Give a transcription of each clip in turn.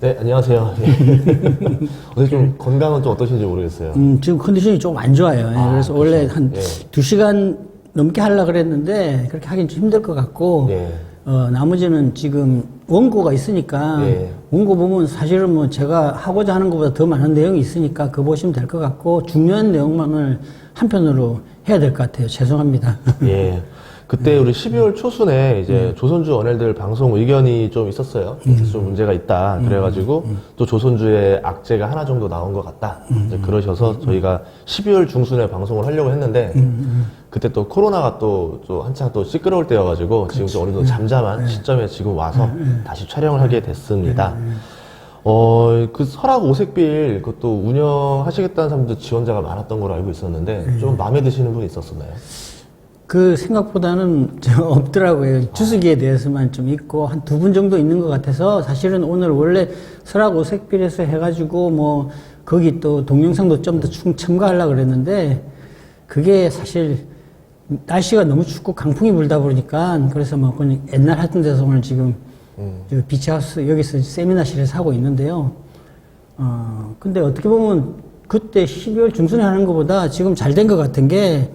네, 안녕하세요. 오늘 좀 건강은 좀 어떠신지 모르겠어요. 지금 컨디션이 좀 안 좋아요. 그래서 원래 한 2시간 넘게 하려고 그랬는데 그렇게 하긴 좀 힘들 것 같고 나머지는 지금 원고가 있으니까 원고 보면 사실은 뭐 제가 하고자 하는 것보다 더 많은 내용이 있으니까 그거 보시면 될 것 같고 중요한 내용만을 한편으로 해야 될 것 같아요. 죄송합니다. 예. 그때 우리 12월 초순에 이제 조선주 언엘들 방송 의견이 좀 있었어요. 좀 문제가 있다. 그래가지고 또 조선주의 악재가 하나 정도 나온 것 같다. 이제 그러셔서 저희가 12월 중순에 방송을 하려고 했는데 그때 또 코로나가 또 한창 또 시끄러울 때여가지고 지금 좀 어느 정도 잠잠한 시점에 지금 와서 다시 촬영을 하게 됐습니다. 그 설악 오색빌 그것도 운영하시겠다는 사람도 지원자가 많았던 걸로 알고 있었는데 좀 마음에 드시는 분이 있었었나요? 그 생각보다는 없더라고요. 주수기에 대해서만 좀 있고 한 2분 정도 있는 것 같아서 사실은 오늘 원래 설악 오색빌에서 해가지고 뭐 거기 또 동영상도 좀 더 첨가하려고 그랬는데 그게 사실 날씨가 너무 춥고 강풍이 불다 보니까 그래서 뭐 그냥 옛날 하던 데서 오늘 지금 비치하우스 여기서 세미나실에서 하고 있는데요. 근데 어떻게 보면 그때 12월 중순에 하는 것보다 지금 잘 된 것 같은 게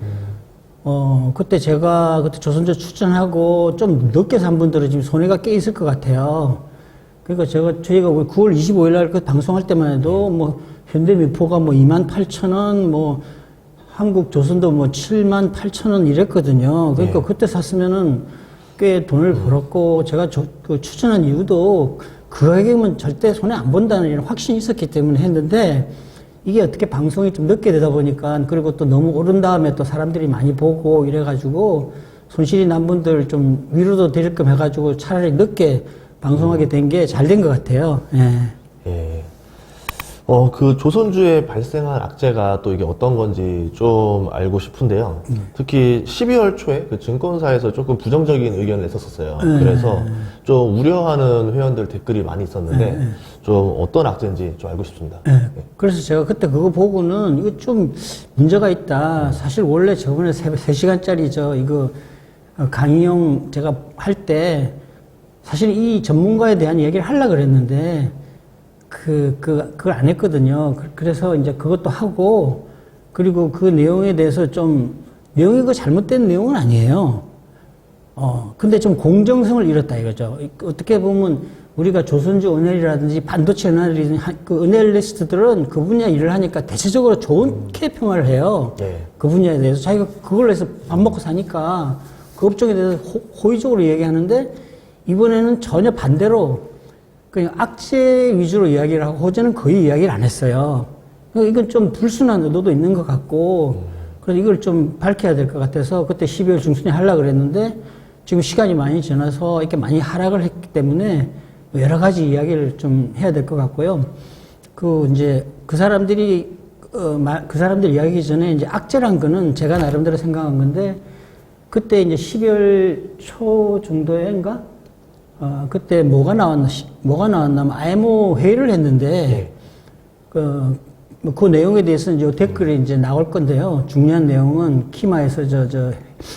그때 제가 그때 조선조 추천하고 좀 늦게 산 분들은 지금 손해가 꽤 있을 것 같아요. 그러니까 저희가 9월 25일 날 그 방송할 때만 해도 뭐 현대미포가 뭐 28,000원, 뭐 한국 조선도 뭐 78,000원 이랬거든요. 그러니까 그때 샀으면은 꽤 돈을 벌었고 제가 그 추천한 이유도 그 가격이면 절대 손해 안 본다는 이런 확신이 있었기 때문에 했는데 이게 어떻게 방송이 좀 늦게 되다 보니까 그리고 또 너무 오른 다음에 또 사람들이 많이 보고 이래가지고 손실이 난 분들 좀 위로도 드릴 겸 해가지고 차라리 늦게 방송하게 된 게 잘 된 것 같아요. 예. 그 조선주에 발생한 악재가 또 이게 어떤 건지 좀 알고 싶은데요. 특히 12월 초에 그 증권사에서 조금 부정적인 의견을 냈었어요. 그래서 좀 우려하는 회원들 댓글이 많이 있었는데 좀 어떤 악재인지 좀 알고 싶습니다. 그래서 제가 그때 그거 보고는 이거 좀 문제가 있다. 사실 원래 저번에 3시간짜리 이거 강의용 제가 할 때 사실 이 전문가에 대한 얘기를 하려고 그랬는데 그걸 안 했거든요. 그래서 이제 그것도 하고, 그리고 그 내용에 대해서 내용이 그 잘못된 내용은 아니에요. 근데 좀 공정성을 잃었다 이거죠. 어떻게 보면 우리가 조선주 은헬이라든지 반도체 은헬이라든지 그 은헬리스트들은 그 분야 일을 하니까 대체적으로 좋게 평가를 해요. 그 분야에 대해서 자기가 그걸로 해서 밥 먹고 사니까 그 업종에 대해서 호의적으로 얘기하는데 이번에는 전혀 반대로 그냥 악재 위주로 이야기를 하고 호재는 거의 이야기를 안 했어요. 이건 좀 불순한 의도도 있는 것 같고 그래서 이걸 좀 밝혀야 될 것 같아서 그때 12월 중순에 하려고 그랬는데 지금 시간이 많이 지나서 이렇게 많이 하락을 했기 때문에 여러 가지 이야기를 좀 해야 될 것 같고요. 그 사람들 이야기 전에 이제 악재란 거는 제가 나름대로 생각한 건데 그때 이제 12월 초 정도인가? 그때 뭐가 나왔냐면 IMO 회의를 했는데 그 내용에 대해서는 이제 댓글이 이제 나올 건데요. 중요한 내용은 키마에서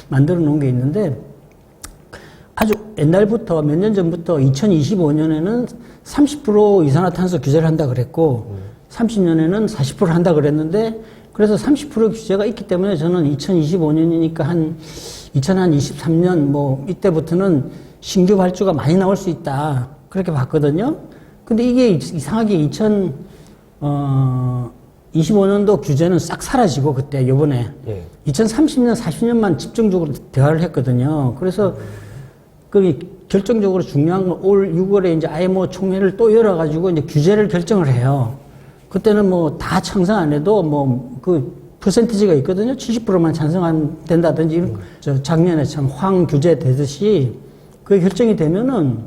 만들어 놓은 게 있는데 아주 옛날부터 몇 년 전부터 2025년에는 30% 이산화탄소 규제를 한다 그랬고 30년에는 40% 한다 그랬는데 그래서 30% 규제가 있기 때문에 저는 2025년이니까 한 2023년 뭐 이때부터는 신규 발주가 많이 나올 수 있다. 그렇게 봤거든요. 근데 이게 이상하게 2025년도 규제는 싹 사라지고 그때 요번에 2030년, 40년만 집중적으로 대화를 했거든요. 그래서 결정적으로 중요한 건 올 6월에 이제 IMO 총회를 또 열어가지고 이제 규제를 결정을 해요. 그때는 뭐 다 찬성 안 해도 퍼센티지가 있거든요. 70%만 찬성 안 된다든지 작년에 참 황규제 되듯이 그게 결정이 되면은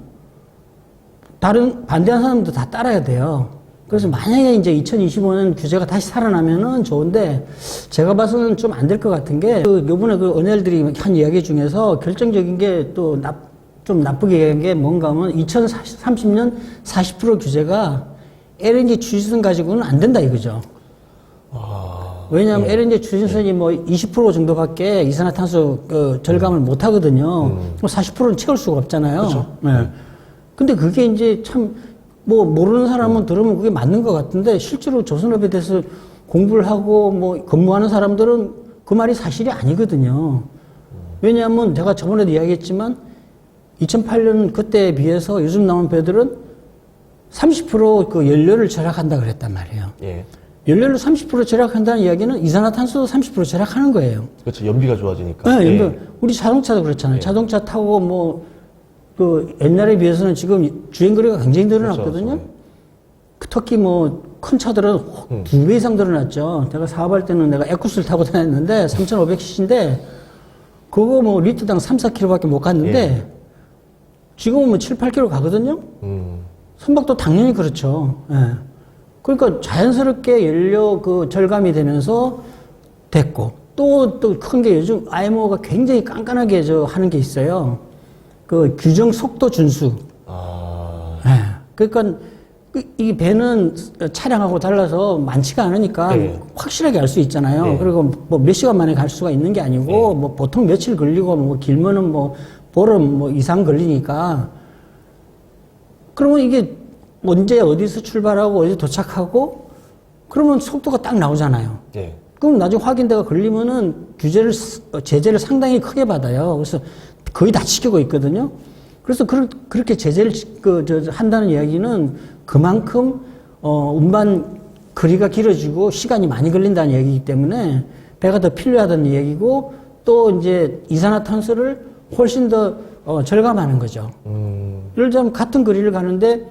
반대하는 사람도 다 따라야 돼요. 그래서 만약에 이제 2025년 규제가 다시 살아나면은 좋은데 제가 봐서는 좀 안 될 것 같은 게 요번에 은헬들이 한 이야기 중에서 결정적인 게 또 좀 나쁘게 얘기한 게 뭔가 하면 2030년 40% 규제가 LNG 추진선 가지고는 안 된다 이거죠. 왜냐하면 LNG 추진선이 뭐 20% 정도밖에 이산화탄소 절감을 못 하거든요. 40%는 채울 수가 없잖아요. 그렇죠. 근데 그게 이제 참 뭐 모르는 사람은 들으면 그게 맞는 것 같은데 실제로 조선업에 대해서 공부를 하고 뭐 근무하는 사람들은 그 말이 사실이 아니거든요. 왜냐하면 제가 저번에도 이야기했지만 2008년 그때에 비해서 요즘 나온 배들은 30%그 연료를 절약한다 그랬단 말이에요. 예. 연료를 30% 절약한다는 이야기는 이산화탄소도 30% 절약하는 거예요. 그렇죠. 연비가 좋아지니까. 네, 예. 우리 자동차도 그렇잖아요. 예. 자동차 타고 뭐, 그 옛날에 비해서는 지금 주행거리가 굉장히 늘어났거든요. 그렇죠. 특히 뭐, 큰 차들은 2배 이상 늘어났죠. 내가 사업할 때는 내가 에쿠스를 타고 다녔는데 3,500cc인데 그거 뭐 리터당 3, 4km밖에 못 갔는데 예. 지금은 뭐 7, 8km 가거든요. 선박도 당연히 그렇죠. 예. 그러니까 자연스럽게 연료 그 절감이 되면서 됐고 또 큰 게 요즘 IMO가 굉장히 깐깐하게 하는 게 있어요. 그 규정 속도 준수. 아. 예. 그러니까 이 배는 차량하고 달라서 많지가 않으니까 네. 확실하게 알 수 있잖아요. 네. 그리고 뭐 몇 시간 만에 갈 수가 있는 게 아니고 네. 뭐 보통 며칠 걸리고 뭐 길면은 뭐 보름 뭐 이상 걸리니까 그러면 이게 언제 어디서 출발하고 어디 도착하고 그러면 속도가 딱 나오잖아요. 예. 그럼 나중에 확인대가 걸리면은 제재를 상당히 크게 받아요. 그래서 거의 다 지키고 있거든요. 그래서 그렇게 제재를 한다는 이야기는 그만큼 운반 거리가 길어지고 시간이 많이 걸린다는 얘기이기 때문에 배가 더 필요하다는 얘기고 또 이제 이산화탄소를 훨씬 더 절감하는 거죠. 예를 들자면 같은 거리를 가는데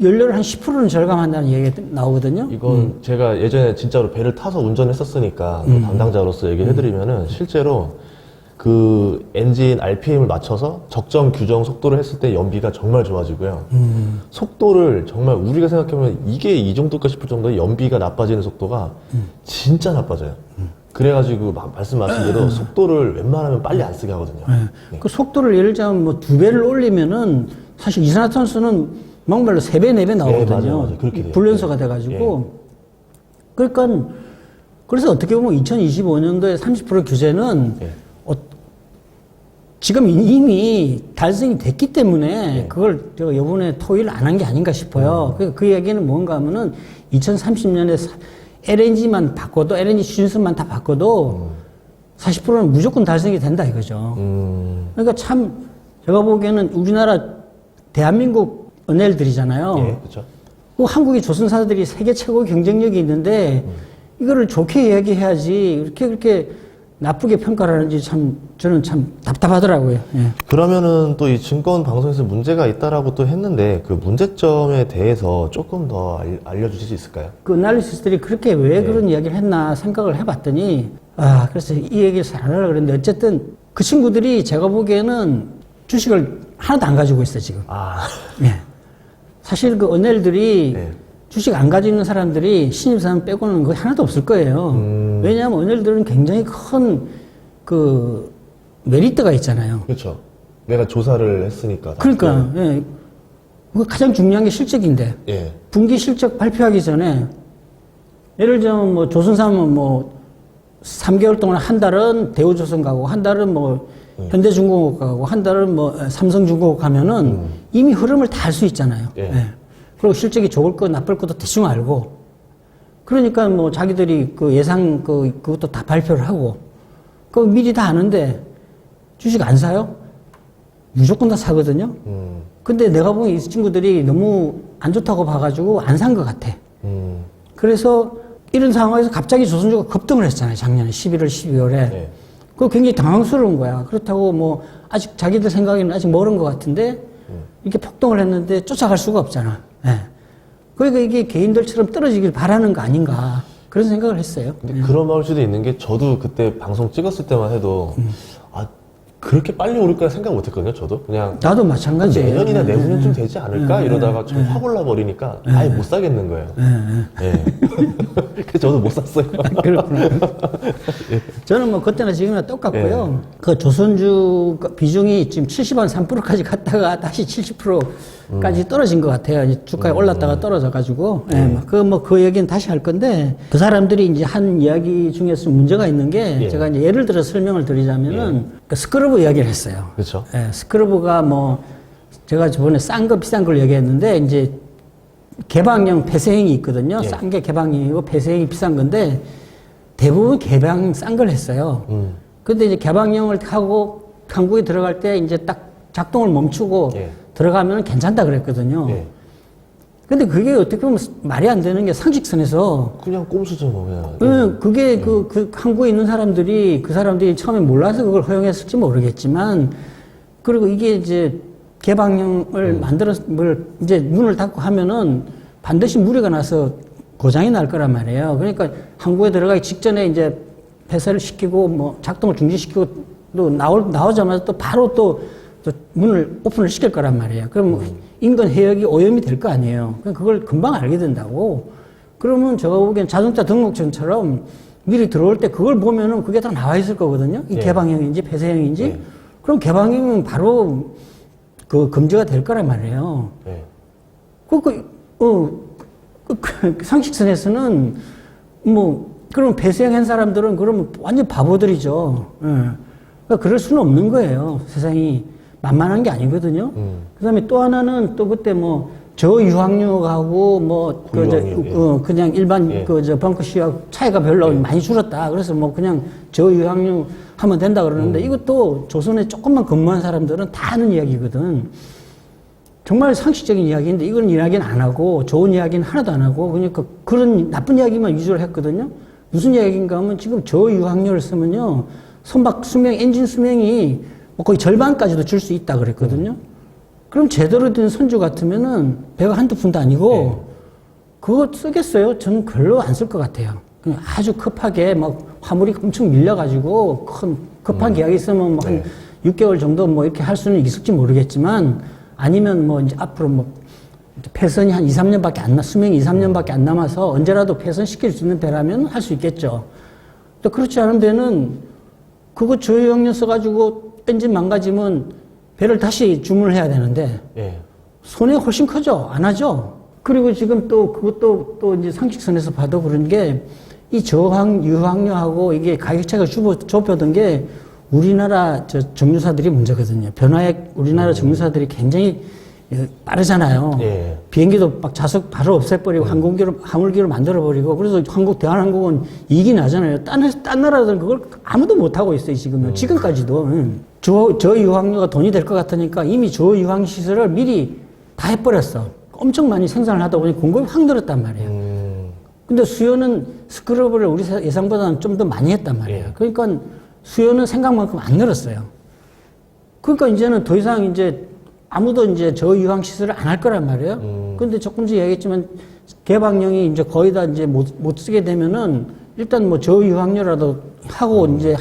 연료를 한 10%는 절감한다는 얘기가 나오거든요. 이건 제가 예전에 진짜로 배를 타서 운전했었으니까 그 담당자로서 얘기해드리면은 실제로 그 엔진 RPM을 맞춰서 적정 규정 속도를 했을 때 연비가 정말 좋아지고요. 속도를 정말 우리가 생각해보면 이게 이 정도까 싶을 정도의 연비가 나빠지는 속도가 진짜 나빠져요. 그래가지고 말씀하신 대로 속도를 웬만하면 빨리 안 쓰게 하거든요. 네. 네. 그 속도를 예를 들자면 뭐 2배를 올리면은 사실 이산화탄소는 막말로 3배, 4배 나오거든요. 네, 맞아요. 그렇게 돼요. 불연소가 돼가지고. 그러니까, 그래서 어떻게 보면 2025년도에 30% 규제는 예. 지금 이미 달성이 됐기 때문에 그걸 제가 이번에 토의를 안 한 게 아닌가 싶어요. 그 얘기는 뭔가 하면은 2030년에 LNG만 바꿔도, LNG 신순만 다 바꿔도 40%는 무조건 달성이 된다 이거죠. 그러니까 참 제가 보기에는 우리나라 대한민국 은헬들이잖아요. 예, 그렇죠. 그 한국의 조선사들이 세계 최고의 경쟁력이 있는데 이거를 좋게 이야기해야지 그렇게 나쁘게 평가를 하는지 참 저는 참 답답하더라고요. 예. 그러면은 또 이 증권 방송에서 문제가 있다라고 또 했는데 그 문제점에 대해서 조금 더 알려주실 수 있을까요? 그 애널리스트들이 그렇게 왜 네. 그런 이야기를 했나 생각을 해봤더니 그래서 이 얘기를 잘 안 하려고 그랬는데 어쨌든 그 친구들이 제가 보기에는 주식을 하나도 안 가지고 있어요 지금. 예. 사실 그 은헬들이 네. 주식 안 가지고 있는 사람들이 신입사원 빼고는 거의 하나도 없을 거예요. 왜냐하면 은헬들은 굉장히 큰 그 메리트가 있잖아요. 그렇죠. 내가 조사를 했으니까. 그러니까 예. 그 가장 중요한 게 실적인데 예. 분기 실적 발표하기 전에 예를 들면 뭐 조선사면 뭐 3개월 동안 한 달은 대우조선 가고 한 달은 뭐 현대중공업 가고 한 달은 뭐 삼성중공업 가면은 이미 흐름을 다 알 수 있잖아요. 예. 예. 그리고 실적이 좋을 거 나쁠 것도 대충 알고 그러니까 뭐 자기들이 그 예상 그것도 다 발표를 하고 그 미리 다 아는데 주식 안 사요? 무조건 다 사거든요. 근데 내가 보기엔 이 친구들이 너무 안 좋다고 봐가지고 안 산 것 같아. 그래서 이런 상황에서 갑자기 조선주가 급등을 했잖아요. 작년에 11월, 12월에. 네. 그거 굉장히 당황스러운 거야. 그렇다고 뭐 아직 자기들 생각에는 아직 멀은 것 같은데 이렇게 폭등을 했는데 쫓아갈 수가 없잖아. 예. 그러니까 이게 개인들처럼 떨어지길 바라는 거 아닌가. 그런 생각을 했어요. 근데 그런 마을 수도 있는 게 저도 그때 방송 찍었을 때만 해도 그렇게 빨리 오를 거라 생각 못 했거든요. 저도 그냥 나도 마찬가지예요. 내년이나 내후년쯤 되지 않을까 이러다가 좀 확 올라버리니까 아예 못 사겠는 거예요. 예. 그래서 저도 못 샀어요. 그렇구나. 저는 뭐 그때나 지금이나 똑같고요. 그 조선주 비중이 지금 70한 3%까지 갔다가 다시 70%까지 떨어진 것 같아요. 이제 주가에 올랐다가 떨어져가지고. 그 얘기는 다시 할 건데 그 사람들이 이제 한 이야기 중에서 문제가 있는 게 제가 이제 예를 들어 설명을 드리자면은 그 스크러브 이야기를 했어요. 그렇죠. 스크러브가 뭐 제가 저번에 싼 거 비싼 걸 얘기했는데 이제 개방형 폐쇄형이 있거든요. 예. 싼 게 개방형이고 폐쇄형이 비싼 건데 대부분 개방 싼 걸 했어요. 근데 이제 개방형을 하고 한국에 들어갈 때 이제 딱 작동을 멈추고 예. 들어가면 괜찮다 그랬거든요. 예. 근데 그게 어떻게 보면 말이 안 되는 게 상식선에서 그냥 꼼수죠, 뭐. 그냥. 그게 그 한국에 있는 사람들이 그 사람들이 처음에 몰라서 그걸 허용했을지 모르겠지만 그리고 이게 이제 개방형을 뭘 이제 문을 닫고 하면은 반드시 무리가 나서 고장이 날 거란 말이에요. 그러니까 한국에 들어가기 직전에 이제 폐쇄를 시키고 뭐 작동을 중지시키고 또 나오자마자 또 바로 또 문을 오픈을 시킬 거란 말이에요. 그럼 인근 해역이 오염이 될 거 아니에요. 그걸 금방 알게 된다고. 그러면 제가 보기엔 자동차 등록증처럼 미리 들어올 때 그걸 보면은 그게 다 나와 있을 거거든요. 이 예. 개방형인지 폐쇄형인지. 예. 그럼 개방형은 바로 그 금지가 될 거란 말이에요. 예. 상식선에서는 그럼 폐쇄형 한 사람들은 그러면 완전 바보들이죠. 예. 그러니까 그럴 수는 없는 거예요. 세상이 만만한 게 아니거든요. 그 다음에 또 하나는 또 그때 뭐 저유황유하고 고유황유, 그냥 일반 예. 벙커 시하고 차이가 별로 많이 줄었다. 그래서 뭐 그냥 저유황유 하면 된다 그러는데 이것도 조선에 조금만 근무한 사람들은 다 아는 이야기거든. 정말 상식적인 이야기인데 이건 이야기는 안 하고 좋은 이야기는 하나도 안 하고 그러니까 그런 나쁜 이야기만 위주로 했거든요. 무슨 이야기인가 하면 지금 저유황유를 쓰면요. 선박 수명, 엔진 수명이 뭐 거의 절반까지도 줄 수 있다 그랬거든요. 그럼 제대로 된 선주 같으면은 배가 한두 푼도 아니고 그거 쓰겠어요? 저는 별로 안 쓸 것 같아요. 그냥 아주 급하게 막 화물이 엄청 밀려가지고 급한 계약이 있으면 뭐 한 6개월 정도 뭐 이렇게 할 수는 있을지 모르겠지만 아니면 뭐 이제 앞으로 뭐 폐선이 한 2, 3년밖에 안 수명이 2, 3년밖에 안 남아서 언제라도 폐선시킬 수 있는 배라면 할 수 있겠죠. 또 그렇지 않은 배는 그거 저유황유 써가지고 엔진 망가지면 배를 다시 주문을 해야 되는데 예. 손해 훨씬 크죠? 안 하죠? 그리고 지금 또 그것도 또 이제 상식선에서 봐도 그런 게 이 유황유하고 이게 가격 차이가 좁혀던 게 우리나라 정유사들이 문제거든요. 변화액 우리나라 정유사들이 굉장히 빠르잖아요. 예. 비행기도 막 좌석 바로 없애버리고 항공기로 만들어버리고 그래서 대한항공은 이익이 나잖아요. 딴 나라들은 그걸 아무도 못하고 있어요, 지금요. 지금까지도. 저유황유가 돈이 될 것 같으니까 이미 저유황 시설을 미리 다 해버렸어. 엄청 많이 생산을 하다 보니 공급이 확 늘었단 말이에요. 근데 수요는 스크럽을 우리 예상보다는 좀 더 많이 했단 말이에요. 그러니까 수요는 생각만큼 안 늘었어요. 그러니까 이제는 더 이상 이제 아무도 이제 저유황 시설을 안 할 거란 말이에요. 근데 조금 전에 얘기했지만 개방령이 이제 거의 다 이제 못 쓰게 되면은 일단 뭐 저유황료라도 하고 이제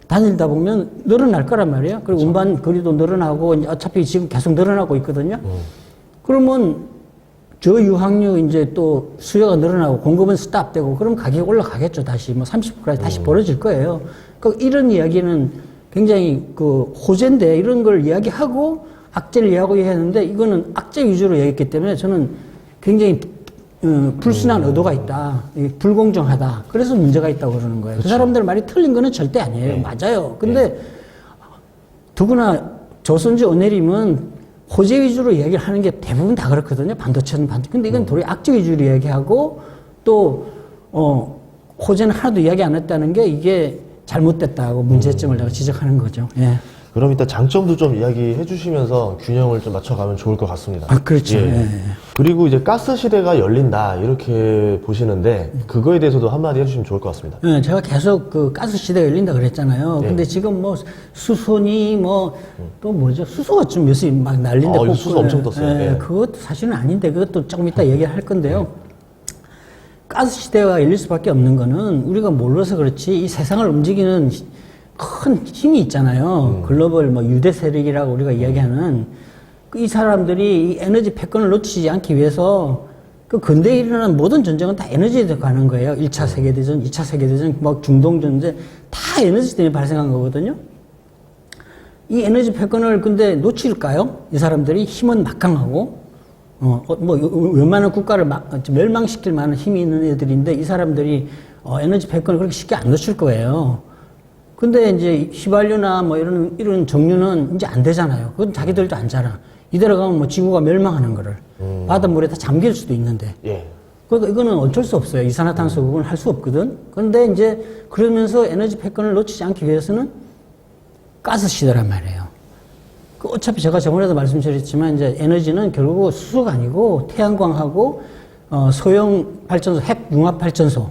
다니다 보면 늘어날 거란 말이에요. 그리고 그렇죠. 운반 거리도 늘어나고 이제 어차피 지금 계속 늘어나고 있거든요. 그러면 저유황유 이제 또 수요가 늘어나고 공급은 스탑되고 그럼 가격이 올라가겠죠. 다시 뭐 30%까지 다시 벌어질 거예요. 그러니까 이런 이야기는 굉장히 그 호재인데 이런 걸 이야기하고 악재를 이야기해야 하는데 이거는 악재 위주로 얘기했기 때문에 저는 굉장히 불순한 의도가 있다. 불공정하다. 그래서 문제가 있다고 그러는 거예요. 그 사람들 말이 틀린 거는 절대 아니에요. 맞아요. 근데 더구나 조선주 언내림은 호재 위주로 이야기를 하는 게 대부분 다 그렇거든요. 반도체는 반도체. 근데 이건 도리어 악재 위주로 이야기하고 또 호재는 하나도 이야기 안 했다는 게 이게 잘못됐다고 문제점을 내가 지적하는 거죠. 예. 그럼 이따 장점도 좀 이야기해 주시면서 균형을 좀 맞춰가면 좋을 것 같습니다. 아, 그렇죠. 예. 예. 그리고 이제 가스 시대가 열린다 이렇게 보시는데 그거에 대해서도 한마디 해주시면 좋을 것 같습니다. 예, 제가 계속 그 가스 시대가 열린다 그랬잖아요. 예. 근데 지금 뭐 수소니 뭐 또 뭐죠? 수소가 좀 요새 막 난리인데. 요새 수소 엄청 떴어요. 예, 예. 그것도 사실은 아닌데 그것도 조금 이따 얘기할 건데요. 가스 시대가 열릴 수밖에 없는 거는 우리가 몰라서 그렇지 이 세상을 움직이는 큰 힘이 있잖아요. 글로벌 뭐 유대 세력이라고 우리가 이야기하는 이 사람들이 이 에너지 패권을 놓치지 않기 위해서 그 근대에 일어난 모든 전쟁은 다 에너지에 가는 거예요. 1차 세계대전, 2차 세계대전, 뭐 중동전쟁 다 에너지 때문에 발생한 거거든요. 이 에너지 패권을 근데 놓칠까요? 이 사람들이 힘은 막강하고 뭐 웬만한 국가를 멸망시킬 만한 힘이 있는 애들인데 이 사람들이 에너지 패권을 그렇게 쉽게 안 놓칠 거예요. 근데 이제 휘발유나 뭐 이런 정류는 이제 안 되잖아요. 그건 자기들도 알잖아. 이대로 가면 뭐 지구가 멸망하는 거를 바닷물에 다 잠길 수도 있는데. 예. 그러니까 이거는 어쩔 수 없어요. 이산화탄소 그건 할 수 없거든. 그런데 이제 그러면서 에너지 패권을 놓치지 않기 위해서는 가스 시대란 말이에요. 그 어차피 제가 저번에도 말씀드렸지만 이제 에너지는 결국 수소가 아니고 태양광하고 소형 발전소, 핵 융합 발전소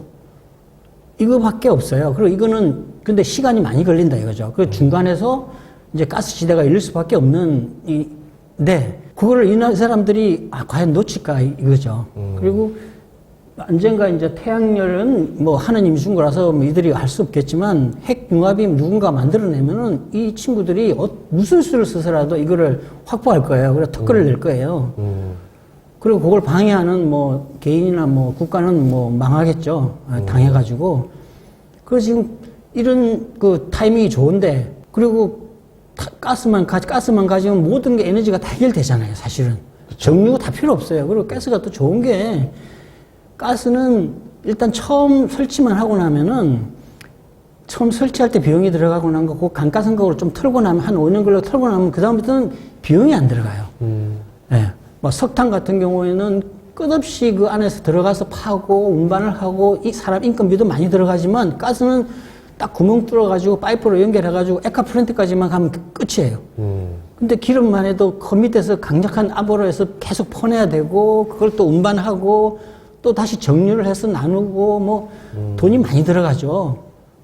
이거밖에 없어요. 그리고 이거는 근데 시간이 많이 걸린다 이거죠. 그 중간에서 이제 가스 시대가 열릴 수밖에 없는 네, 그거를 이 사람들이 과연 놓칠까 이거죠. 그리고 언젠가 이제 태양열은 뭐 하느님이 준 거라서 뭐 이들이 할 수 없겠지만 핵융합이 누군가 만들어내면은 이 친구들이 무슨 수를 써서라도 이거를 확보할 거예요. 그래서 특허를 낼 거예요. 그리고 그걸 방해하는 뭐 개인이나 뭐 국가는 뭐 망하겠죠. 당해가지고. 그래서 지금 이런 그 타이밍이 좋은데 그리고 가스만 가지면 모든 게 에너지가 다 해결되잖아요. 사실은. 그쵸. 정류가 다 필요 없어요. 그리고 가스가 또 좋은 게 가스는 일단 처음 설치만 하고 나면은 처음 설치할 때 비용이 들어가고 난 거, 그 감가상각으로 좀 털고 나면 한 5년 걸려 털고 나면 그다음부터는 비용이 안 들어가요. 예. 뭐 석탄 같은 경우에는 끝없이 그 안에서 들어가서 파고 운반을 하고 이 사람 인건비도 많이 들어가지만 가스는 딱 구멍 뚫어가지고 파이프로 연결해가지고 에카플랜트까지만 가면 끝이에요. 근데 기름만 해도 그 밑에서 강력한 압으로 해서 계속 퍼내야 되고 그걸 또 운반하고 또 다시 정류를 해서 나누고 뭐 돈이 많이 들어가죠.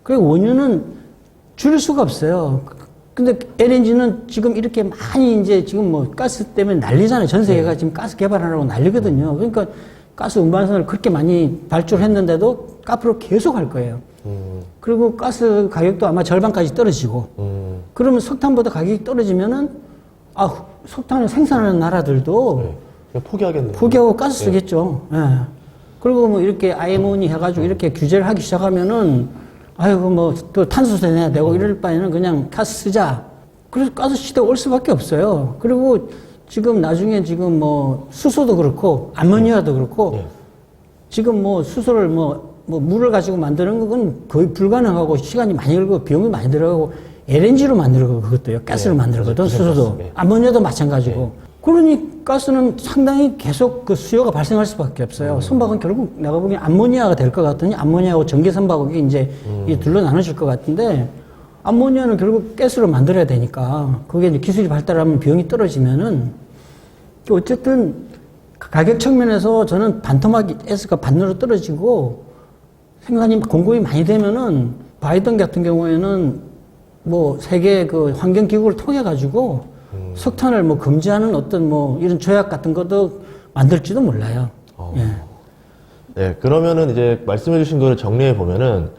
그리고 원유는 줄일 수가 없어요. 근데 LNG는 지금 이렇게 많이 이제 지금 뭐 가스 때문에 난리잖아요. 전 세계가 지금 가스 개발하라고 난리거든요. 그러니까 가스 운반선을 그렇게 많이 발주했는데도 앞으로 계속 할 거예요. 그리고 가스 가격도 아마 절반까지 떨어지고 그러면 석탄보다 가격이 떨어지면은 석탄을 생산하는 나라들도 포기하겠네요. 포기하고 가스 쓰겠죠. 예. 그리고 뭐 이렇게 IMO니 해가지고 이렇게 규제를 하기 시작하면은 아이고 뭐 또 탄소세 내야 되고 이럴 바에는 그냥 가스 쓰자. 그래서 가스 시대가 올 수밖에 없어요. 그리고 지금 나중에 지금 뭐 수소도 그렇고 암모니아도 그렇고 지금 뭐 수소를 뭐 물을 가지고 만드는 건 거의 불가능하고 시간이 많이 걸리고 비용이 많이 들어가고 LNG로 만들고 그것도요. 가스를 만들거든. 수소도. 암모니아도 마찬가지고. 그러니 가스는 상당히 계속 그 수요가 발생할 수밖에 없어요. 선박은 결국 내가 보기엔 암모니아가 될 것 같더니 암모니아하고 전기 선박이 이제 이 둘로 나눠질 것 같은데 암모니아는 결국 가스로 만들어야 되니까 그게 이제 기술이 발달하면 비용이 떨어지면은 어쨌든 가격 측면에서 저는 반토막에서가 반으로 떨어지고 생산이 공급이 많이 되면은 바이든 같은 경우에는 뭐 세계 그 환경기구를 통해 가지고 석탄을 뭐 금지하는 어떤 뭐 이런 조약 같은 것도 만들지도 몰라요. 예. 네, 그러면은 이제 말씀해주신 거를 정리해 보면은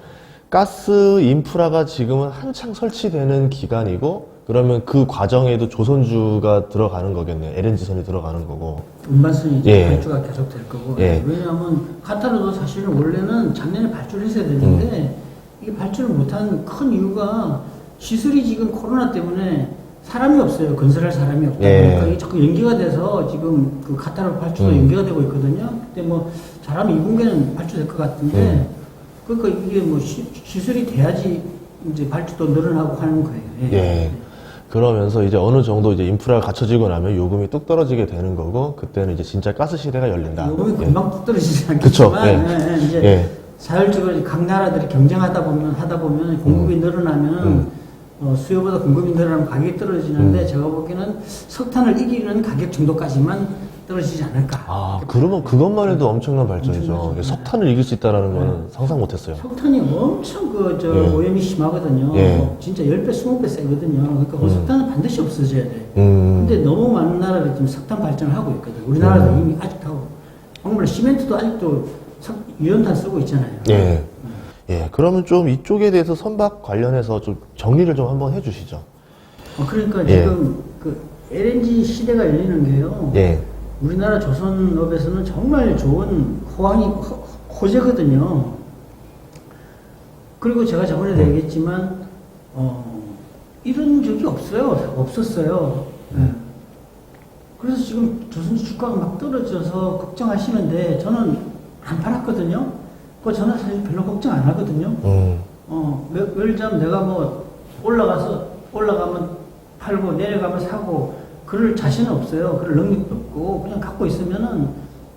가스 인프라가 지금은 한창 설치되는 기간이고 그러면 그 과정에도 조선주가 들어가는 거겠네요. LNG선이 들어가는 거고. 운반선이 이제 발주가 계속 될 거고. 예. 왜냐하면 카타르도 사실은 원래는 작년에 발주를 했어야 되는데 이게 발주를 못한 큰 이유가 시설이 지금 코로나 때문에 사람이 없어요. 건설할 사람이 없다 보니까 이게 자꾸 연기가 돼서 지금 그 카타르 발주도 연기가 되고 있거든요. 근데 뭐 잘하면 2분기는 발주될 것 같은데 그러니까 이게 뭐 시설이 돼야지 이제 발주도 늘어나고 하는 거예요. 예. 그러면서 이제 어느 정도 이제 인프라가 갖춰지고 나면 요금이 뚝 떨어지게 되는 거고 그때는 이제 진짜 가스 시대가 열린다. 요금이 금방 뚝 떨어지지 않겠지만 이제 자율적으로 각 나라들이 경쟁하다 보면 공급이 늘어나면 수요보다 공급이 늘어나면 가격이 떨어지는데 제가 보기에는 석탄을 이기는 가격 정도까지만 떨어지지 않을까. 그러면 그것만 해도 엄청난 발전이죠. 석탄을 이길 수 있다는 거는 상상 못했어요. 석탄이 엄청 오염이 심하거든요. 진짜 10배, 20배 세거든요. 그러니까 그 석탄은 반드시 없어져야 돼. 근데 너무 많은 나라들이 지금 석탄 발전을 하고 있거든. 우리나라도 이미 아직도 하고. 정말 시멘트도 아직도 유연탄 쓰고 있잖아요. 그러면 좀 이쪽에 대해서 선박 관련해서 좀 정리를 좀 한번 해주시죠. 그러니까 지금 그 LNG 시대가 열리는 게요. 우리나라 조선업에서는 정말 좋은 호재거든요. 그리고 제가 저번에도 얘기했지만, 이런 적이 없었어요. 그래서 지금 조선주 주가가 막 떨어져서 걱정하시는데, 저는 안 팔았거든요. 저는 사실 별로 걱정 안 하거든요. 예를 들자면 내가 뭐 올라가면 팔고 내려가면 사고 그럴 자신은 없어요. 그럴 능력도 없고 그냥 갖고 있으면은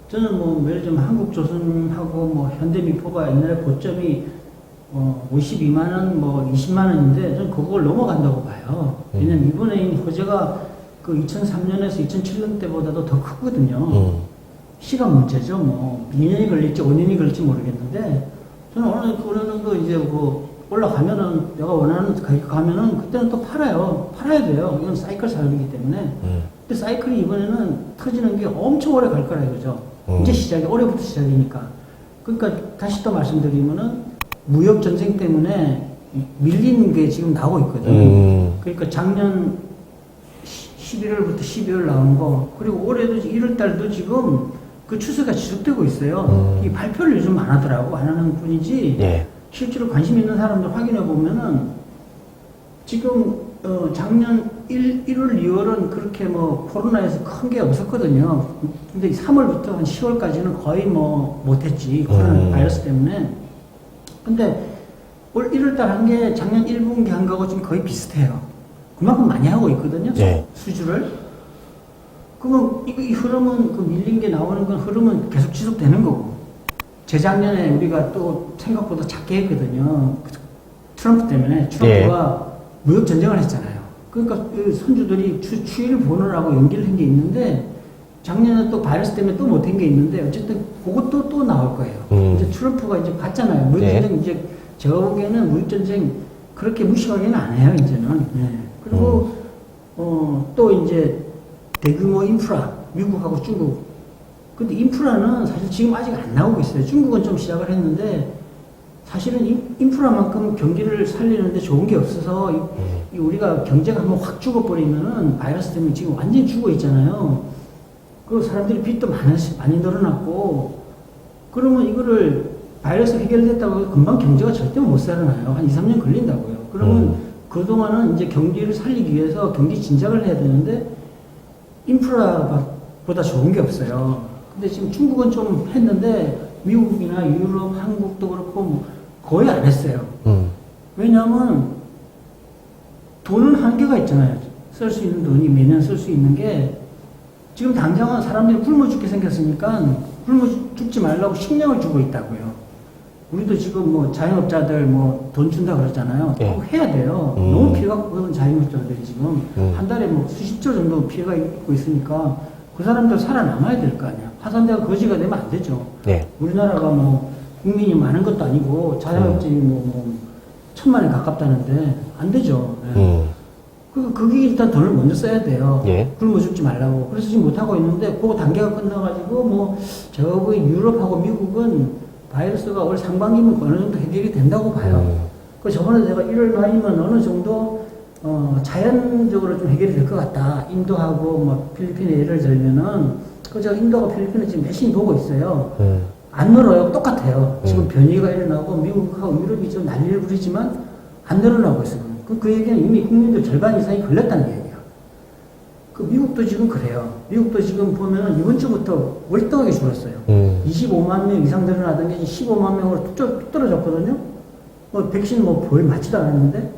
저는 뭐 예를 들면 한국조선하고 뭐 현대미포가 옛날에 고점이 52만 원, 뭐 20만 원인데 저는 그걸 넘어간다고 봐요. 왜냐면 이번에 호재가 그 2003년에서 2007년 때보다도 더 크거든요. 시간 문제죠. 뭐 2년이 걸릴지 5년이 걸릴지 모르겠는데 저는 어느 정도 이제 뭐 올라가면은 내가 원하는 가격 가면은 그때는 또 팔아야 돼요. 이건 사이클 산업이기 때문에. 근데 사이클이 이번에는 터지는 게 엄청 오래 갈 거라 이거죠. 이제 시작이 올해부터 시작이니까. 그러니까 다시 또 말씀드리면은 무역 전쟁 때문에 밀리는 게 지금 나오고 있거든. 그러니까 작년 11월부터 12월 나온 거, 그리고 올해도 1월 달도 지금 그 추세가 지속되고 있어요. 이 발표를 요즘 안 하더라고. 안 하는 뿐이지. 예. 실제로 관심 있는 사람들 확인해 보면은 지금 작년 1월, 2월은 그렇게 뭐 코로나에서 큰 게 없었거든요. 근데 3월부터 한 10월까지는 거의 뭐 못했지. 코로나 바이러스 때문에. 근데 올 1월 달 한 게 작년 1분기 한 거하고 지금 거의 비슷해요. 그만큼 많이 하고 있거든요. 네. 수주를. 그러면 이 흐름은 그 밀린 게 나오는 건 흐름은 계속 지속되는 거고. 재작년에 우리가 또 생각보다 작게 했거든요. 트럼프 때문에. 트럼프가 무역 전쟁을 했잖아요. 그러니까 그 선주들이 추이를 보느라고 연기를 한 게 있는데 작년에 또 바이러스 때문에 또 못한 게 있는데 어쨌든 그것도 또 나올 거예요. 이제 트럼프가 이제 봤잖아요. 무역 전쟁 이제 제가 보기에는 무역 전쟁 그렇게 무식하게는 안 해요, 이제는. 네. 그리고 또 이제 대규모 인프라, 미국하고 중국. 근데 인프라는 사실 지금 아직 안 나오고 있어요. 중국은 좀 시작을 했는데 사실은 인프라만큼 경기를 살리는데 좋은 게 없어서 우리가 경제가 한번 확 죽어버리면은 바이러스 때문에 지금 완전히 죽어 있잖아요. 그 사람들이 빚도 많이 늘어났고 그러면 이거를 바이러스 해결됐다고 해서 금방 경제가 절대 못 살아나요. 한 2, 3년 걸린다고요. 그러면 그동안은 이제 경기를 살리기 위해서 경기 진작을 해야 되는데 인프라보다 좋은 게 없어요. 근데 지금 중국은 좀 했는데 미국이나 유럽, 한국도 그렇고 뭐 거의 안 했어요. 왜냐하면 돈은 한계가 있잖아요. 쓸 수 있는 돈이 매년 쓸 수 있는 게 지금 당장은 사람들이 굶어 죽게 생겼으니까 굶어 죽지 말라고 식량을 주고 있다고요. 우리도 지금 뭐 자영업자들 뭐 돈 준다 그러잖아요. 꼭 해야 돼요. 너무 피해가 크거든 자영업자들이 지금 한 달에 뭐 수십조 정도 피해가 있고 있으니까 그 사람들 살아남아야 될 거 아니야. 화산대가 거지가 되면 안 되죠. 네. 우리나라가 뭐 국민이 많은 것도 아니고 자영업자이 뭐 1000만에 가깝다는데 안 되죠. 네. 그게 일단 돈을 먼저 써야 돼요. 예. 굶어 죽지 말라고. 그래서 지금 못하고 있는데 그 단계가 끝나가지고 뭐 제가 보기 유럽하고 미국은 바이러스가 올 상반기면 어느 정도 해결이 된다고 봐요. 그 저번에 제가 1월 말이면 어느 정도 자연적으로 좀 해결이 될 것 같다. 인도하고 뭐 필리핀의 예를 들면은 그저 인도하고 필리핀은 지금 열심히 보고 있어요. 안 늘어요. 똑같아요. 지금 변이가 일어나고 미국하고 유럽이 좀 난리를 부리지만 안 늘어나고 있어요. 그 얘기는 이미 국민들 절반 이상이 걸렸다는 얘기예요. 그 미국도 지금 그래요. 미국도 지금 보면은 이번 주부터 월등하게 줄었어요. 25만 명 이상 늘어나던 게 15만 명으로 뚝 떨어졌거든요. 백신 거의 맞지도 않았는데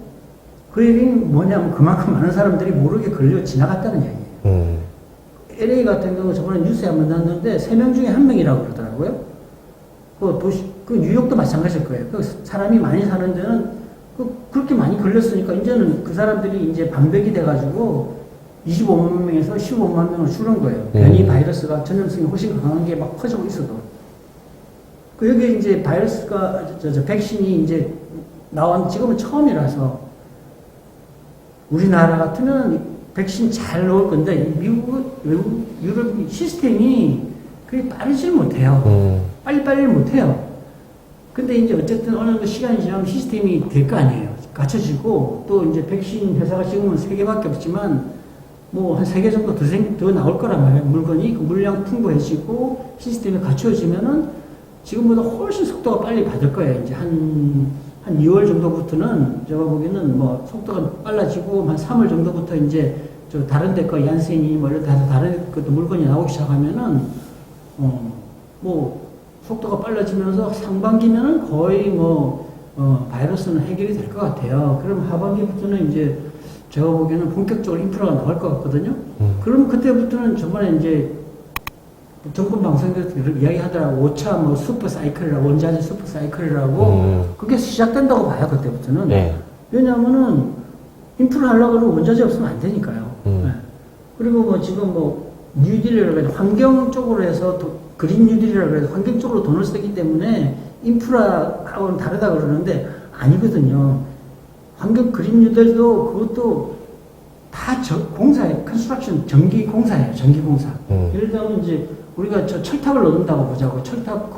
그 얘기는 뭐냐면 그만큼 많은 사람들이 모르게 걸려 지나갔다는 얘기예요. LA 같은 경우 저번에 뉴스에 한번 났는데 3명 중에 1명이라고 그러더라고요. 그 뉴욕도 마찬가지일 거예요. 그 사람이 많이 사는 데는 그렇게 많이 걸렸으니까 이제는 그 사람들이 이제 반백이 돼가지고 25만 명에서 15만 명으로 줄은 거예요. 변이 바이러스가 전염성이 훨씬 강한 게 막 퍼지고 있어도. 여기 이제 바이러스가, 백신이 이제 나온 지금은 처음이라서 우리나라 같으면 백신 잘 나올 건데 미국, 외국, 유럽 시스템이 그게 빠르질 못해요. 빨리빨리 못해요. 근데 이제 어쨌든 어느 정도 시간이 지나면 시스템이 될 거 아니에요. 갖춰지고 또 이제 백신 회사가 지금은 3개밖에 없지만 뭐 한 3개 정도 더 나올 거란 말이에요. 물건이 그 물량 풍부해지고 시스템이 갖춰지면은 지금보다 훨씬 속도가 빨리 받을 거예요. 이제 한 2월 정도부터는 제가 보기에는 뭐 속도가 빨라지고 한 3월 정도부터 이제 저 다른 데 거 얀센이 뭐 이런 다른 것도 물건이 나오기 시작하면은 뭐 속도가 빨라지면서 상반기면은 거의 바이러스는 해결이 될 것 같아요. 그럼 하반기부터는 이제 제가 보기에는 본격적으로 인프라가 나올 것 같거든요. 그럼 그때부터는 저번에 이제 정권 방송에서 이야기 하더라고. 5차 뭐 슈퍼 사이클이라고, 원자재 슈퍼 사이클이라고. 그게 시작된다고 봐요, 그때부터는. 네. 왜냐하면은 인프라 하려고 그러면 원자재 없으면 안 되니까요. 네. 그리고 뭐 지금 뭐 뉴딜이라고 해서 환경 쪽으로 해서 그린 뉴딜이라고 해서 환경 쪽으로 돈을 쓰기 때문에 인프라하고는 다르다 그러는데 아니거든요. 환경 그린 뉴딜도 그것도 다 공사예요. 컨스트럭션 전기 공사예요. 전기 공사. 예를 들면 이제 우리가 저 철탑을 넣는다고 보자고. 철탑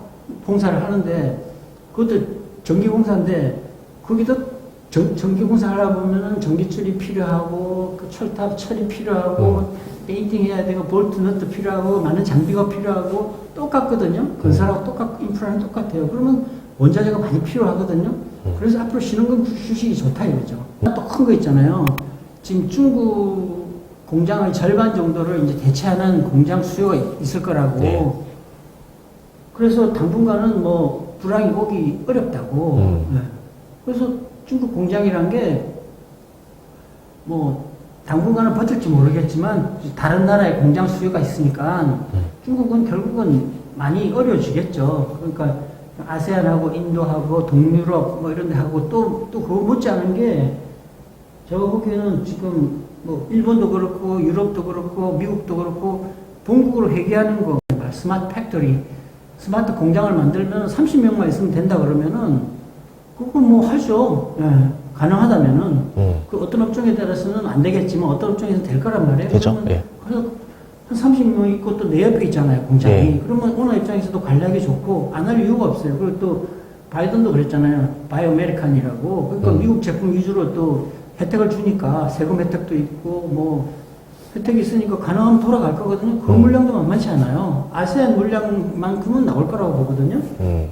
공사를 하는데 그것도 전기 공사인데 거기도 전기 공사 하려고 보면은 전기줄이 필요하고 그 철탑 철이 필요하고 페인팅 해야 되고 볼트 너트 필요하고 많은 장비가 필요하고 똑같거든요. 건설하고 똑같고 인프라는 똑같아요. 그러면 원자재가 많이 필요하거든요. 그래서 앞으로 신흥금 주식이 좋다 이거죠. 또 큰 거 있잖아요. 지금 중국 공장의 절반 정도를 이제 대체하는 공장 수요가 있을 거라고. 네. 그래서 당분간은 뭐 불황이 오기 어렵다고. 네. 그래서 중국 공장이란 게 뭐 당분간은 버틸지 모르겠지만 다른 나라의 공장 수요가 있으니까 중국은 결국은 많이 어려워지겠죠. 그러니까 아세안하고 인도하고 동유럽 뭐 이런 데 하고 또 그거 못지않은 게 제가 보기에는 지금 뭐 일본도 그렇고 유럽도 그렇고 미국도 그렇고 본국으로 회귀하는 거 스마트 팩토리 스마트 공장을 만들면 30명만 있으면 된다 그러면은 그거 뭐 하죠. 예, 가능하다면은 그 어떤 업종에 따라서는 안 되겠지만 어떤 업종에서 될 거란 말이에요. 되죠. 예. 그래서 한 30명 있고 또 내 옆에 있잖아요, 공장이. 예. 그러면 오너 입장에서도 관리하기 좋고 안 할 이유가 없어요. 그리고 또 바이든도 그랬잖아요. 바이오 아메리칸이라고. 그러니까 미국 제품 위주로 또 혜택을 주니까 세금 혜택도 있고 뭐 혜택이 있으니까 가능하면 돌아갈 거거든요. 그 물량도 만만치 않아요. 아세안 물량만큼은 나올 거라고 보거든요.